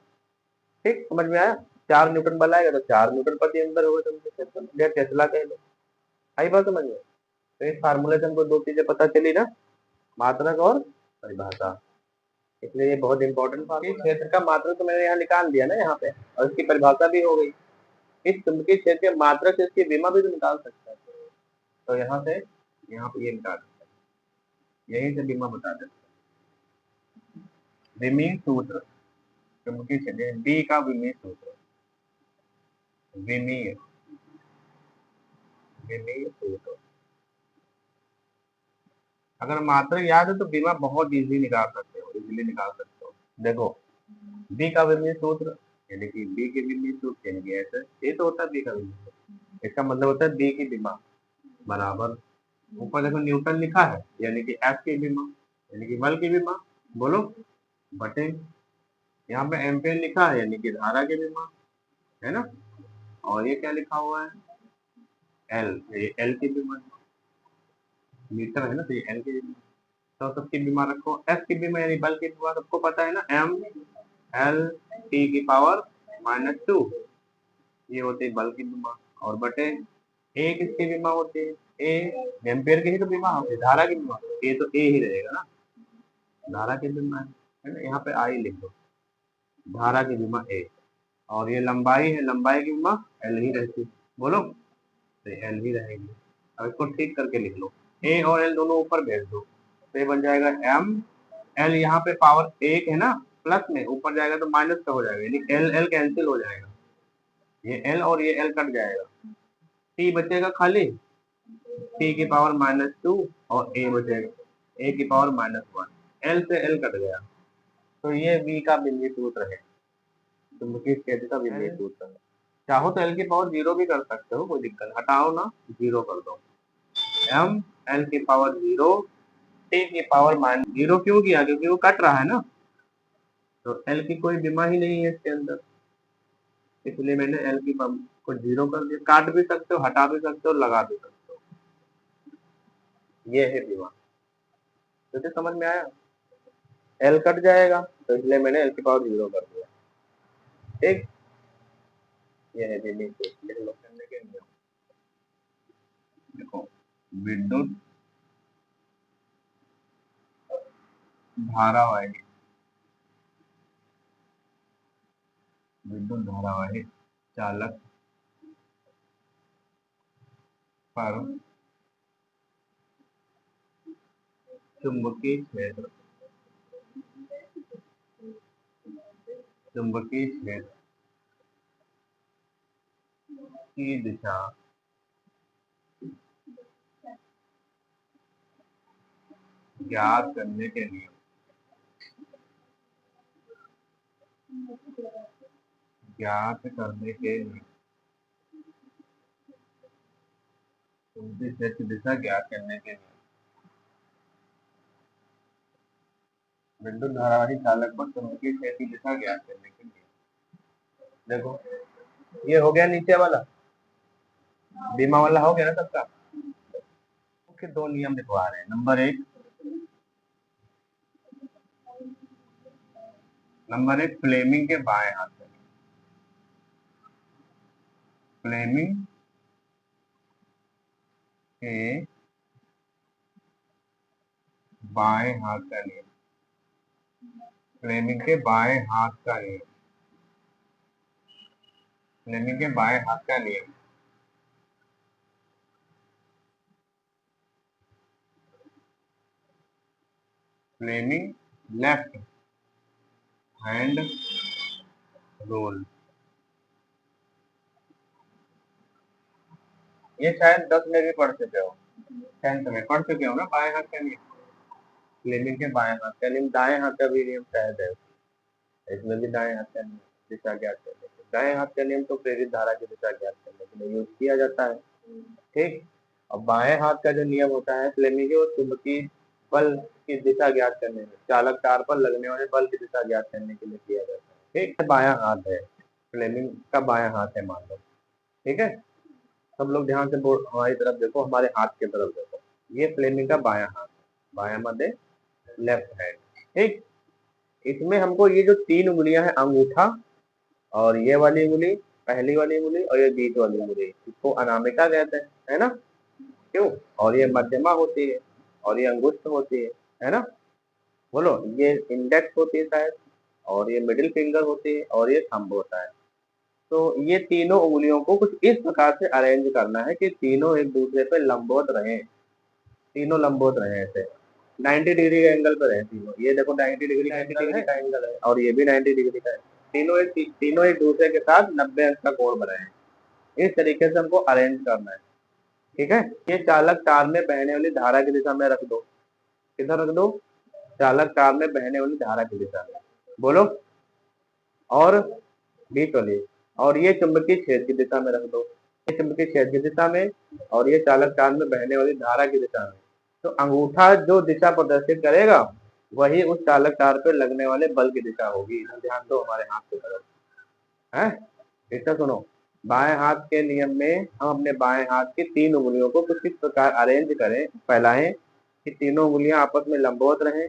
A: ठीक, समझ में आया। 4 न्यूटन बल आएगा तो 4 न्यूटन प्रति एम्पीयर होगा चुंबकीय क्षेत्र, या टेस्ला कह लो। आई बात समझ में। तो इस फार्मूले से हमको 2 चीजें पता चली ना, मात्रक और परिभाषा, इसलिए ये बहुत इंपॉर्टेंट फार्मूला। क्षेत्र का मात्रक तो मैंने यहाँ निकाल दिया ना यहाँ पे, और इसकी परिभाषा भी हो गई। इस चुंबकीय क्षेत्र के मात्रक से इसकी विमा भी तो निकाल सकते हैं, तो यहाँ से यहाँ पे ये निकाल सकते हैं, यही से विमा बता देते हैं। विमी सूत्र, चुंबकीय क्षेत्र बी का विमी सूत्र, विमी विमी सूत्र, अगर मात्रक याद है तो विमा बहुत इजी निकाल सकते हो, इजीली निकाल सकते हो। देखो बी का विमी सूत्र, यानी कि बी के विमी सूत्र, यानी कि ऐसे ये तो होता है बी का विमी सूत्र, इसका मतलब होता है बी की विमा बराबर, ऊपर देखो न्यूटन लिखा है, यानी कि एफ की विमा, यानी कि बल की विमा, बोलो, बटे यहाँ पे एम्पेयर लिखा है, यानी कि धारा की विमा, है ना, और ये क्या लिखा हुआ है, एल, ये एल की विमा, मीटर है ना, तो ये एल की विमा, तो सबकी बीमा रखो। एफ की बीमा यानी बल की बीमा सबको पता है ना, एम एल टी की पावर -2, ये होती है बल की बीमा, और बटे ए किसकी बीमा होती है, ए एम्पेयर की ही तो बीमा होती है, धारा की बीमा, ए तो ए ही रहेगा ना, धारा की बीमा है ना, यहाँ पे आई लिख दो, धारा की बीमा ए, और ये लंबाई है, लंबाई की बीमा एल ही रहती है, बोलो, तो एल ही रहेगी। अब इसको ठीक करके लिख लो, ए और एल दोनों ऊपर भेज दो, तो ये बन जाएगा एम एल, यहाँ पे पावर एक है ना, प्लस में ऊपर जाएगा तो माइनस का हो जाएगा, यानी एल एल कैंसिल हो जाएगा, ये एल और ये एल कट जाएगा, टी बचेगा खाली, टी की पावर -2, और ए बचेगा, ए की पावर -1, एल से एल कट गया, तो ये वी का बिंदु सूत्र है, चुंबकीय क्षेत्र का बिंदु सूत्र है। चाहो तो एल की पावर 0 भी कर सकते हो, कोई दिक्कत, हटाओ ना, 0 कर दो, एम एल की पावर 0, टी की पावर -0 क्यों किया, क्योंकि वो कट रहा है ना, तो एल की कोई बीमा ही नहीं है इसके अंदर, इसलिए मैंने एल की को 0 कर दिया। काट भी सकते हो, हटा भी सकते हो, लगा भी सकते हो, ये है बीमा। तो समझ में आया, एल कट जाएगा तो इसलिए मैंने एल की पावर 0 कर दिया। ठीक, ये है बीमी, लिख लो, करने के नियम। देखो, विद्युत धारावाही, विद्युत धारावाही चालक पर चुंबकीय क्षेत्र, चुंबकीय क्षेत्र की दिशा ज्ञात करने के लिए, ज्ञात करने के लिए चुंबकीय क्षेत्र की दिशा ज्ञात करने के लिए विद्युत धारावाही चालक पर चुंबकीय क्षेत्र की दिशा ज्ञात करने के लिए, देखो ये हो गया नीचे वाला, बीमा वाला हो गया ना सबका। मुख्य दो नियम लिखवा रहे हैं। नंबर एक फ्लेमिंग के बाएं हाथ का, फ्लेमिंग के बाएं हाथ का नियम, फ्लेमिंग के बाएं हाथ का नियम, फ्लेमिंग के बाएं हाथ का नियम, फ्लेमिंग लेफ्ट हैंड रूल। ये शायद 10 में भी पढ़ चुके हो, 10th में पढ़ चुके हो ना, बाएं हाथ का नियम, फ्लेमिंग के बाएं हाथ का नियम, दाएं हाथ का भी नियम शायद है, इसमें भी दाएं हाथ का नियम दिशा ज्ञात करने के, दाएं हाथ का नियम तो प्रेरित धारा की दिशा ज्ञात करने के लिए यूज किया जाता है, ठीक। अब बाएं हाथ का जो नियम होता है फ्लेमिंग के, वो चुंबकीय बल की दिशा ज्ञात करने में, चालक तार पर लगने वाले बल की दिशा ज्ञात करने के लिए किया जाता है, ठीक। बायां हाथ है, फ्लेमिंग का बायां हाथ है मान लो, ठीक है। सब लोग ध्यान से बोर्ड हमारी तरफ देखो, हमारे हाथ की तरफ देखो, ये फ्लेमिंग का बायां हाथ, बायां मध्य लेफ्ट हैंड, ठीक। इसमें हमको ये जो 3 उंगलियां हैं, अंगूठा और ये वाली उंगली, पहली वाली उंगली और ये बीच वाली उंगली, इसको अनामिका कहते हैं, है ना, क्यों, और ये मध्यमा होती है और ये अंगुष्ठ होती है ना, बोलो, ये इंडेक्स होती है शायद, और ये मिडिल फिंगर होती है और ये थंब होता है। तो ये तीनों उंगलियों को कुछ इस प्रकार से अरेंज करना है कि तीनों एक दूसरे पे लंबवत रहे, तीनों लंबवत रहे ऐसे 90 डिग्री के एंगल पर है तीनों, ये देखो 90 डिग्री का एंगल है और ये भी 90 डिग्री का है, तीनों एक दूसरे के साथ 90 अंश का कोण बनाए हैं, इस तरीके से हमको अरेंज करना है, ठीक है। ये चालक तार में बहने वाली धारा की दिशा में रख दो, किधर रख दो, चालक तार में बहने वाली धारा की दिशा में, बोलो, और बीच वाली, और ये चुंबकीय क्षेत्र की दिशा में रख दो, ये चुंबकीय क्षेत्र की दिशा में और ये चालक तार में बहने वाली धारा की दिशा में। तो अंगूठा जो दिशा प्रदर्शित करेगा वही उस चालक तार पर लगने वाले बल की दिशा होगी, ध्यान दो हमारे हाथ की तरफ है। इसका सुनो, बाएं हाथ के नियम में हम अपने बाएं हाथ की 3 उंगलियों को कुछ इस प्रकार अरेंज करें, फैलाएं कि तीनों उंगलियां आपस में लंबवत रहें।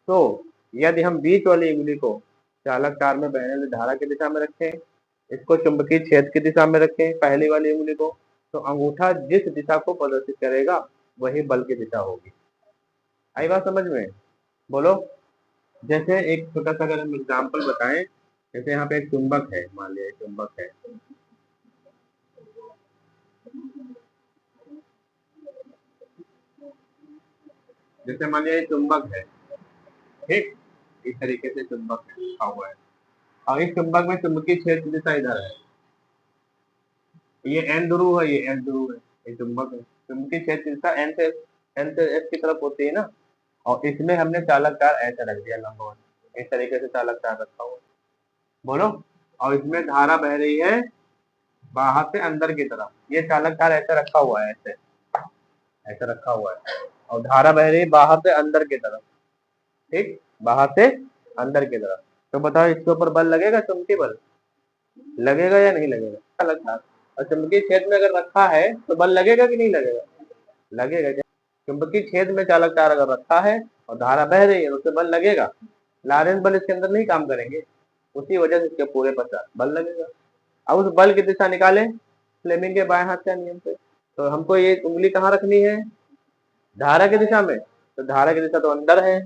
A: तो यदि हम बीच वाली उंगली को चालक तार में बहने वाली धारा की दिशा में रखें, इसको चुंबकीय क्षेत्र की दिशा में रखें पहली वाली उंगली को, तो अंगूठा जिस दिशा को प्रदर्शित करेगा वही बल की दिशा होगी। आई बात समझ में, बोलो। जैसे एक छोटा सा अगर हम एग्जाम्पल बताएं, जैसे यहाँ पे एक चुंबक है, मान लिया चुंबक है, जैसे मान लिया चुंबक है, ठीक, इस तरीके से चुंबक लिखा हुआ है, और इस चुंबक में चुंबकीय क्षेत्र की दिशा इधर है, ये एन ध्रुव है, ये एन ध्रुव है, ये चुंबक है, चुंबकीय क्षेत्र की दिशा एन से एस की तरफ होती है ना, और इसमें हमने चालक तार ऐसे रख दिया लंबवत, इस तरीके से चालक तार रखा हुआ, बोलो, और इसमें धारा बह रही है बाहर से अंदर की तरफ, ये चालक तार ऐसे रखा हुआ है, ऐसे ऐसे रखा हुआ है, और धारा बह रही है बाहर से अंदर की तरफ, ठीक, बाहर से अंदर की तरफ। तो बताओ इसके ऊपर बल लगेगा, चुंबकीय बल लगेगा या नहीं लगेगा, चालक तार, और चुंबकीय क्षेत्र में अगर रखा है तो बल लगेगा कि नहीं लगेगा, लगेगा। चुंबकीय क्षेत्र में चालक तार अगर रखा है और धारा बह रही है तो उससे बल लगेगा, लॉरेंस बल इसके अंदर नहीं काम करेंगे, उसी वजह से इसके पूरे पर बल लगेगा। अब उस बल की दिशा निकालें फ्लेमिंग के बाएं हाथ के नियम से, तो हमको ये उंगली कहाँ रखनी है? धारा की दिशा में। तो धारा की दिशा तो अंदर है,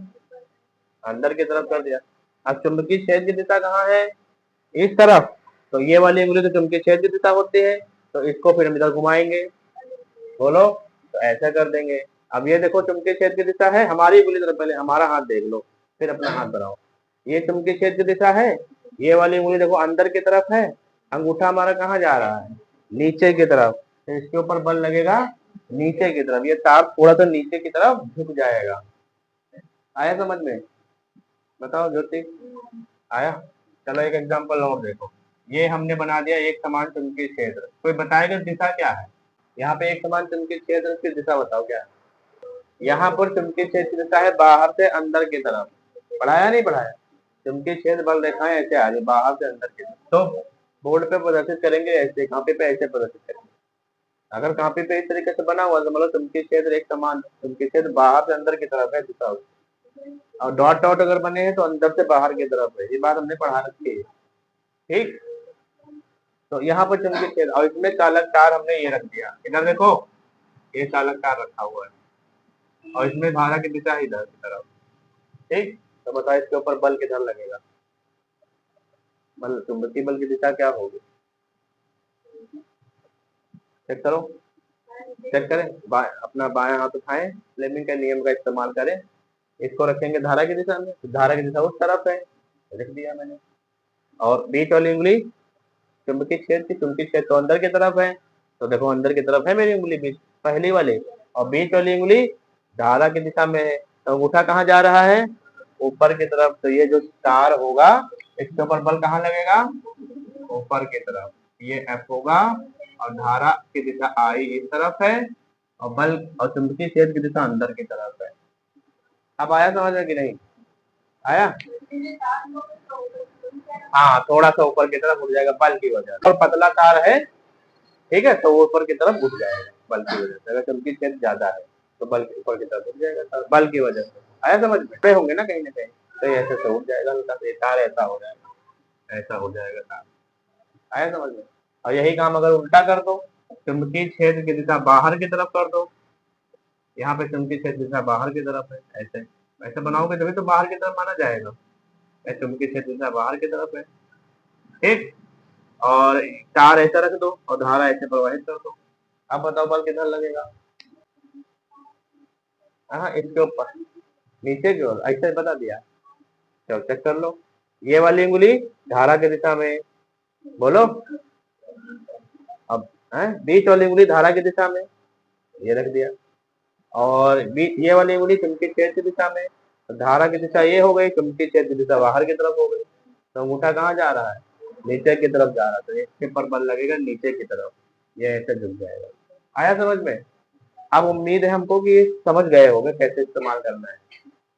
A: अंदर की तरफ कर दिया। अब चुंबकीय क्षेत्र की दिशा कहाँ है? इस तरफ। तो ये वाली उंगली तो चुंबकीय क्षेत्र की दिशा होती है, तो इसको फिर हम इधर घुमाएंगे। बोलो, तो ऐसा कर देंगे। अब ये देखो चुंबकीय क्षेत्र की दिशा है, हमारी उंगली तरफ, पहले हमारा हाथ देख लो, फिर अपना हाथ बनाओ। ये चुंबकीय क्षेत्र की दिशा है, ये वाली उंगली देखो अंदर की तरफ है, अंगूठा हमारा कहाँ जा रहा है? नीचे की तरफ। तो इसके ऊपर बल लगेगा नीचे की तरफ, ये तार थोड़ा सा नीचे की तरफ झुक जाएगा। आया समझ में? बताओ ज्योति, आया? चलो एक एग्जांपल और देखो। ये हमने बना दिया एक समान चुंबकीय क्षेत्र, कोई बताएगा दिशा क्या है? यहाँ पे एक समान चुंबकीय क्षेत्र की दिशा बताओ क्या है? यहाँ पर चुंबकीय क्षेत्र की दिशा है बाहर से अंदर की तरफ। पढ़ाया नहीं पढ़ाया? चुंबकीय क्षेत्र बल रेखाएं ऐसे आ रही बाहर से अंदर की तरफ। तो बोर्ड पे प्रदर्शित करेंगे ऐसे, कॉपी पे ऐसे प्रदर्शित करेंगे। अगर कॉपी पे इस तरीके से बना हुआ तो मतलब चुंबकीय क्षेत्र एक समान, चुंबकीय क्षेत्र बाहर से अंदर की तरफ है दिशा। और डॉट डॉट अगर बने हैं तो अंदर से बाहर की तरफ है, ये बात हमने पढ़ा रखी है। ठीक। तो यहाँ पर चुंबकीय क्षेत्र और इसमें चालक तार हमने ये रख दिया, इधर देखो ये चालक तार रखा हुआ है और इसमें धारा की दिशा है इधर की तरफ। ठीक। तो बताओ इसके ऊपर बल किधर लगेगा? बल, चुंबकीय बल की दिशा क्या होगी? चेक करो, चेक करें। अपना बायां हाथ उठाएं, फ्लेमिंग के नियम का इस्तेमाल करें, इसको रखेंगे धारा की दिशा में, तो धारा की दिशा उस तरफ है, लिख दिया मैंने। और बीच वाली उंगली चुंबकीय क्षेत्र की, चुंबकीय क्षेत्र तो अंदर की तरफ है, तो देखो अंदर की तरफ है मेरी उंगली बीच, पहली वाली। और बीच वाली उंगली धारा की दिशा में है, तो अंगूठा कहाँ जा रहा है? ऊपर की तरफ। तो ये जो तार होगा इसके ऊपर बल कहाँ लगेगा? ऊपर की तरफ। ये एफ होगा और धारा की दिशा आई इस तरफ है और बल और चुंबकीय क्षेत्र की दिशा अंदर की तरफ है। अब आया समझ में कि नहीं आया? हाँ, थोड़ा सा ऊपर की तरफ उठ जाएगा बल की वजह से, और पतला तार है, ठीक है, तो वो ऊपर की तरफ उठ जाएगा बल की वजह से। अगर चुंबकीय क्षेत्र ज्यादा है तो बल ऊपर की तरफ उठ जाएगा बल की वजह से। आया समझ में? पे होंगे ना कहीं ना कहीं, तो ये ऐसे से उठ जाएगा हल्का से, तार ऐसा हो जाएगा, ऐसा हो जाएगा तार। आया समझ में? और यही काम अगर उल्टा कर दो, चुंबकीय क्षेत्र की दिशा बाहर की तरफ कर दो, यहाँ पे चुंबकीय क्षेत्र की दिशा बाहर की तरफ है, ऐसे ऐसे बनाओगे तभी तो बाहर की तरफ माना जाएगा। चुंबकीय क्षेत्र की दिशा बाहर की तरफ है, ठीक। और तार ऐसा रख दो और धारा ऐसे प्रवाहित कर दो। अब बताओ बल किधर लगेगा? हाँ, इसके ऊपर, नीचे की ओर, ऐसे बता दिया। चलो चेक कर लो, ये वाली उंगली धारा की दिशा में, बोलो। अब है बीच वाली उंगली धारा की दिशा में, ये रख दिया। और बीच ये वाली उंगली चुंबकीय क्षेत्र की दिशा में, तो धारा की दिशा ये हो गई, चुंबकीय क्षेत्र की दिशा बाहर की तरफ हो गई। तो अंगूठा कहाँ जा रहा है? नीचे की तरफ जा रहा है, तो इसके पर बल लगेगा नीचे की तरफ, ये ऐसे झुक जाएगा। आया समझ में? अब उम्मीद है हमको कि समझ गए होंगे कैसे इस्तेमाल करना है,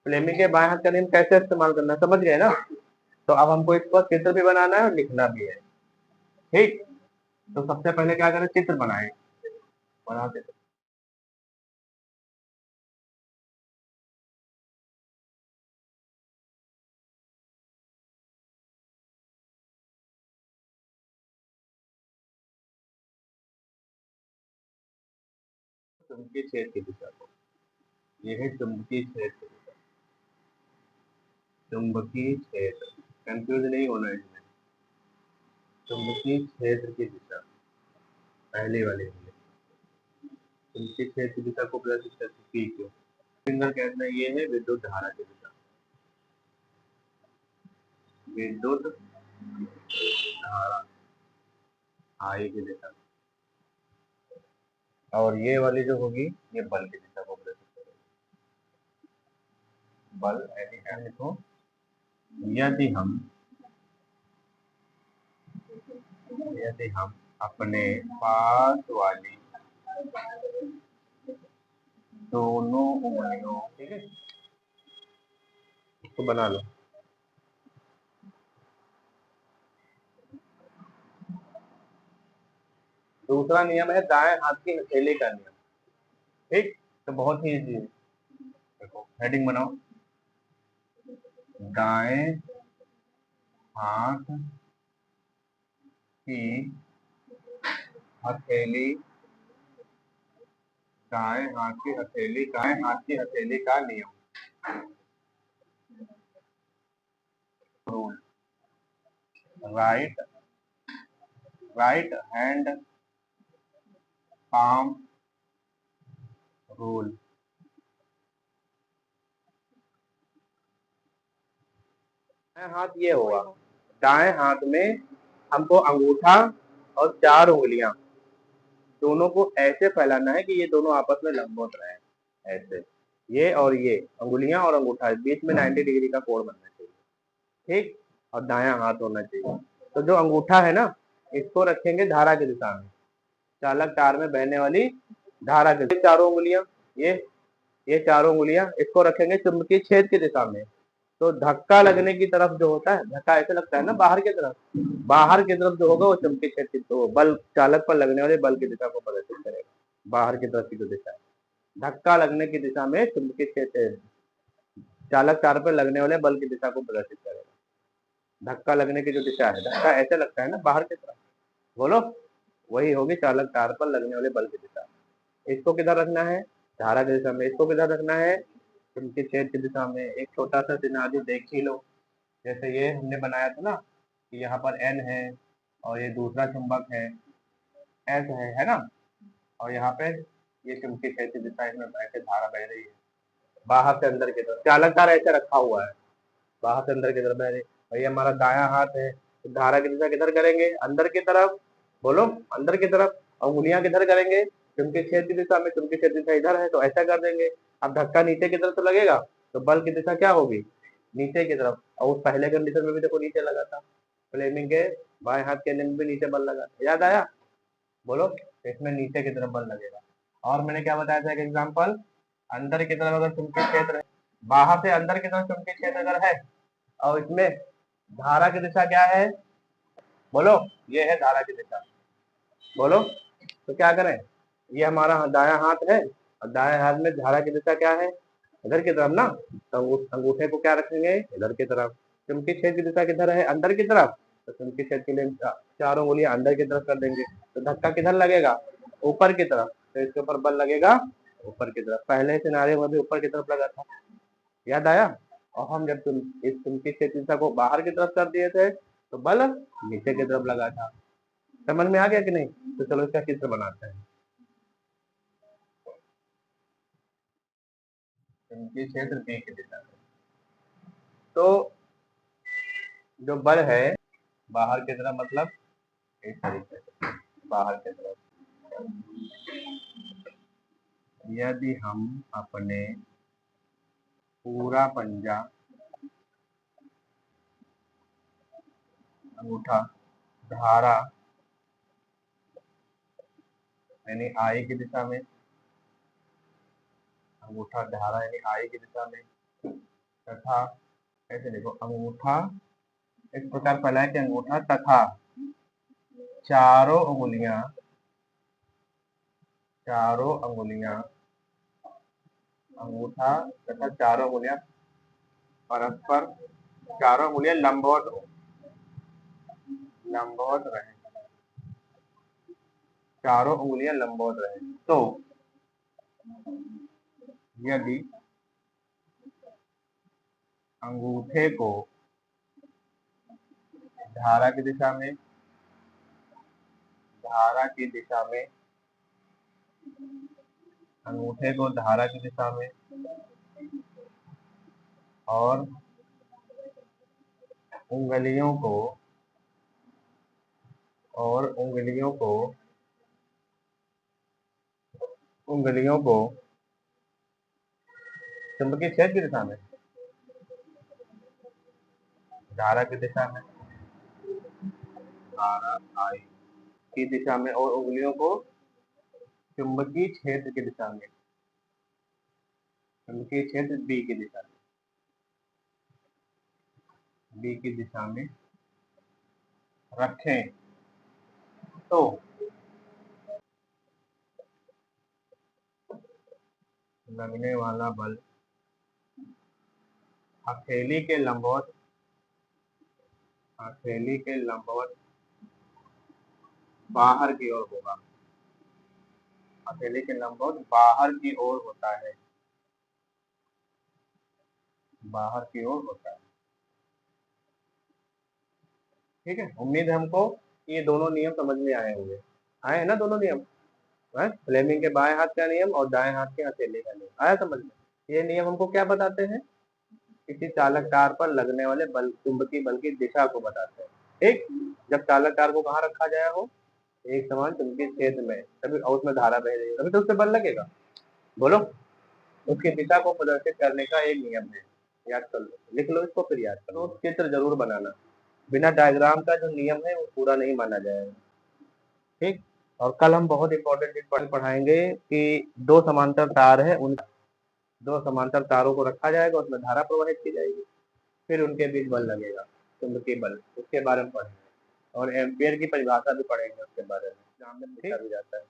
A: फ्लेमिंग के बाएं हाथ का नियम कैसे इस्तेमाल करना है, समझ गए ना? तो अब हमको इस पर चित्र भी बनाना है और लिखना भी है, ठीक। तो सबसे पहले क्या करें, चित्र बनाए, बनाते चुंबकीय क्षेत्र की दिशा को, ये है चुंबकीय क्षेत्र, चुंबकीय क्षेत्र, कंफ्यूज नहीं होना है इसमें। चुंबकीय क्षेत्र की दिशा पहले वाले में, चुंबकीय क्षेत्र की दिशा को प्रदर्शित करती है क्यों? फिंगर कहना ये है विद्युत धारा की दिशा, विद्युत धारा आई की दिशा। और ये वाली जो होगी ये बल की दिशा को प्रदर्शित करेगी। बल यानी लिखो, यदि हम अपने पास वाली दोनों उंगलियों, ठीक है, इसको बना लो। दूसरा नियम है दाएं हाथ की हथेली का नियम, ठीक। तो बहुत ही इजी है, देखो हेडिंग बनाओ, दाएं हाथ की हथेली दाएं हाथ की हथेली का नियम, rule, right right hand palm rule. दाएं हाथ ये होगा, दाएं हाथ में हमको अंगूठा और 4 उंगलियां दोनों को ऐसे फैलाना है कि ये दोनों आपस में लंबवत रहे, ऐसे ये और ये अंगुलियां और अंगूठा बीच में 90 डिग्री का कोण बनना चाहिए, ठीक। और दायां हाथ होना चाहिए। तो जो अंगूठा है ना, इसको रखेंगे धारा की दिशा में, चालक तार में बहने वाली धारा की चारों उंगलियां, ये चारों उंगलियां इसको रखेंगे चुंबकीय छेद की दिशा में। तो धक्का लगने की तरफ जो होता है, धक्का ऐसे लगता है ना बाहर की तरफ, बाहर की तरफ जो होगा वो चुंबकीय क्षेत्र, तो बल चालक पर लगने वाले बल की दिशा को प्रदर्शित करेगा। बाहर की तरफ की जो दिशा है, धक्का लगने की दिशा में चुंबकीय क्षेत्र चालक तार पर लगने वाले बल की दिशा को प्रदर्शित करेगा। धक्का लगने की जो दिशा है, धक्का ऐसे लगता है ना बाहर की तरफ, बोलो, वही होगी चालक तार पर लगने वाले बल की दिशा। इसको किधर रखना है, धारा की दिशा में। इसको किधर रखना है, चुंबकीय क्षेत्र की दिशा में। एक छोटा सा सिनारियो देख ही लो, जैसे ये हमने बनाया था ना कि यहाँ पर N है और ये दूसरा चुंबक है S है ना, और यहाँ पे ये चुंबकीय क्षेत्र की दिशा, इसमें ऐसे धारा बह रही है बाहर से अंदर की तरफ, चालक तार ऐसे रखा हुआ है, बाहर से अंदर की तरफ बह रही है। और ये हमारा दायां हाथ है, तो धारा की दिशा किधर करेंगे, अंदर की तरफ, बोलो, अंदर की तरफ। उंगलियां किधर करेंगे, चुंबकीय क्षेत्र की दिशा में। चुंबकीय क्षेत्र की दिशा इधर है तो ऐसा कर देंगे। अब धक्का नीचे की तरफ तो लगेगा, तो बल की दिशा क्या होगी, नीचे की तरफ। और उस पहले कंडीशन में भी देखो नीचे लगा था, फ्लेमिंग के बाएं हाथ के में भी नीचे बल लगा, याद आया, बोलो। इसमें नीचे की तरफ बल लगेगा। और मैंने क्या बताया था, एक एग्जाम्पल, अंदर की तरफ अगर चुंबकीय क्षेत्र है, बाहर से अंदर की तरफ चुंबकीय क्षेत्र अगर है, और इसमें धारा की दिशा क्या है, बोलो, ये है धारा की दिशा, बोलो। तो क्या करें, ये हमारा दायां हाथ है और दाएं हाथ में धारा की दिशा क्या है, इधर की तरफ ना। तो अंगूठे को क्या रखेंगे, इधर की तरफ। चुंबकीय क्षेत्र की दिशा किधर है, अंदर की तरफ, तो चुंबकीय क्षेत्र के लिए चारों उंगलियां अंदर की तरफ कर देंगे। तो धक्का किधर लगेगा, ऊपर की तरफ, तो इसके ऊपर बल लगेगा ऊपर की तरफ। पहले सिनारियो में भी ऊपर की तरफ लगा था, याद आया। और हम जब इस चुंबकीय क्षेत्र दिशा को बाहर की तरफ कर दिए थे, तो बल नीचे की तरफ लगा था। समझ में आ गया कि नहीं, तो चलो इसका चित्र बनाते हैं। चुंबकीय क्षेत्र बी की दिशा में, तो जो बल है बाहर की तरफ, मतलब इस तरीके से बाहर की तरफ, यदि हम अपने पूरा पंजा, अंगूठा, धारा यानी आई की दिशा में, अंगूठा धारा यानी आई की दिशा में, तथा ऐसे देखो, अंगूठा इस प्रकार फैलाए कि अंगूठा तथा चारों उंगलियां, अंगूठा तथा चारों उंगलियां परस्पर, चारों उंगलियां लंबवत रहे, चारों उंगलियां लंबवत रहे। तो यदि अंगूठे को धारा की दिशा में, अंगूठे को धारा की दिशा में और उंगलियों को चुंबकीय क्षेत्र की दिशा में, धारा की दिशा में, धारा आई की दिशा में, और उंगलियों को चुंबकीय क्षेत्र की दिशा में, चुंबकीय क्षेत्र बी की दिशा में रखें, तो लगने वाला बल हथेली के लंबवत बाहर की ओर होगा, हथेली के लंबवत बाहर की ओर होता है, बाहर की ओर होता है। ठीक है, उम्मीद है हमको ये दोनों नियम समझ में आए होंगे। आए हैं ना दोनों नियम? है फ्लेमिंग के बाएं हाथ का नियम और दाएं हाथ के हथेली का नियम, आया समझ में? ये नियम हमको क्या बताते हैं? किसी चालक तार पर लगने वाले बल, चुंबकीय बल की दिशा को बताते हैं। ठीक, जब चालक तार को कहाँ रखा जाए हो, एक समान चुंबकीय क्षेत्र में, तभी और उसमें धारा बह रही है, तभी तो उससे बल लगेगा। बोलो, उसकी दिशा को प्रदर्शित करने का एक नियम है, याद कर लो, लिख लो इसको, फिर याद करो। तो चित्र जरूर बनाना, बिना डायग्राम का जो नियम है वो पूरा नहीं माना जाएगा। ठीक, और कल हम बहुत इंपॉर्टेंट चीज पढ़ाएंगे कि दो समांतर तार है, उन दो समांतर तारों को रखा जाएगा, उसमें धारा प्रवाहित की जाएगी, फिर उनके बीच बल लगेगा, चुंबकीय बल, उसके बारे में पढ़ेंगे। और एम्पियर की परिभाषा भी पढ़ेंगे उसके बारे में, एग्जाम में पूछा भी जाता है।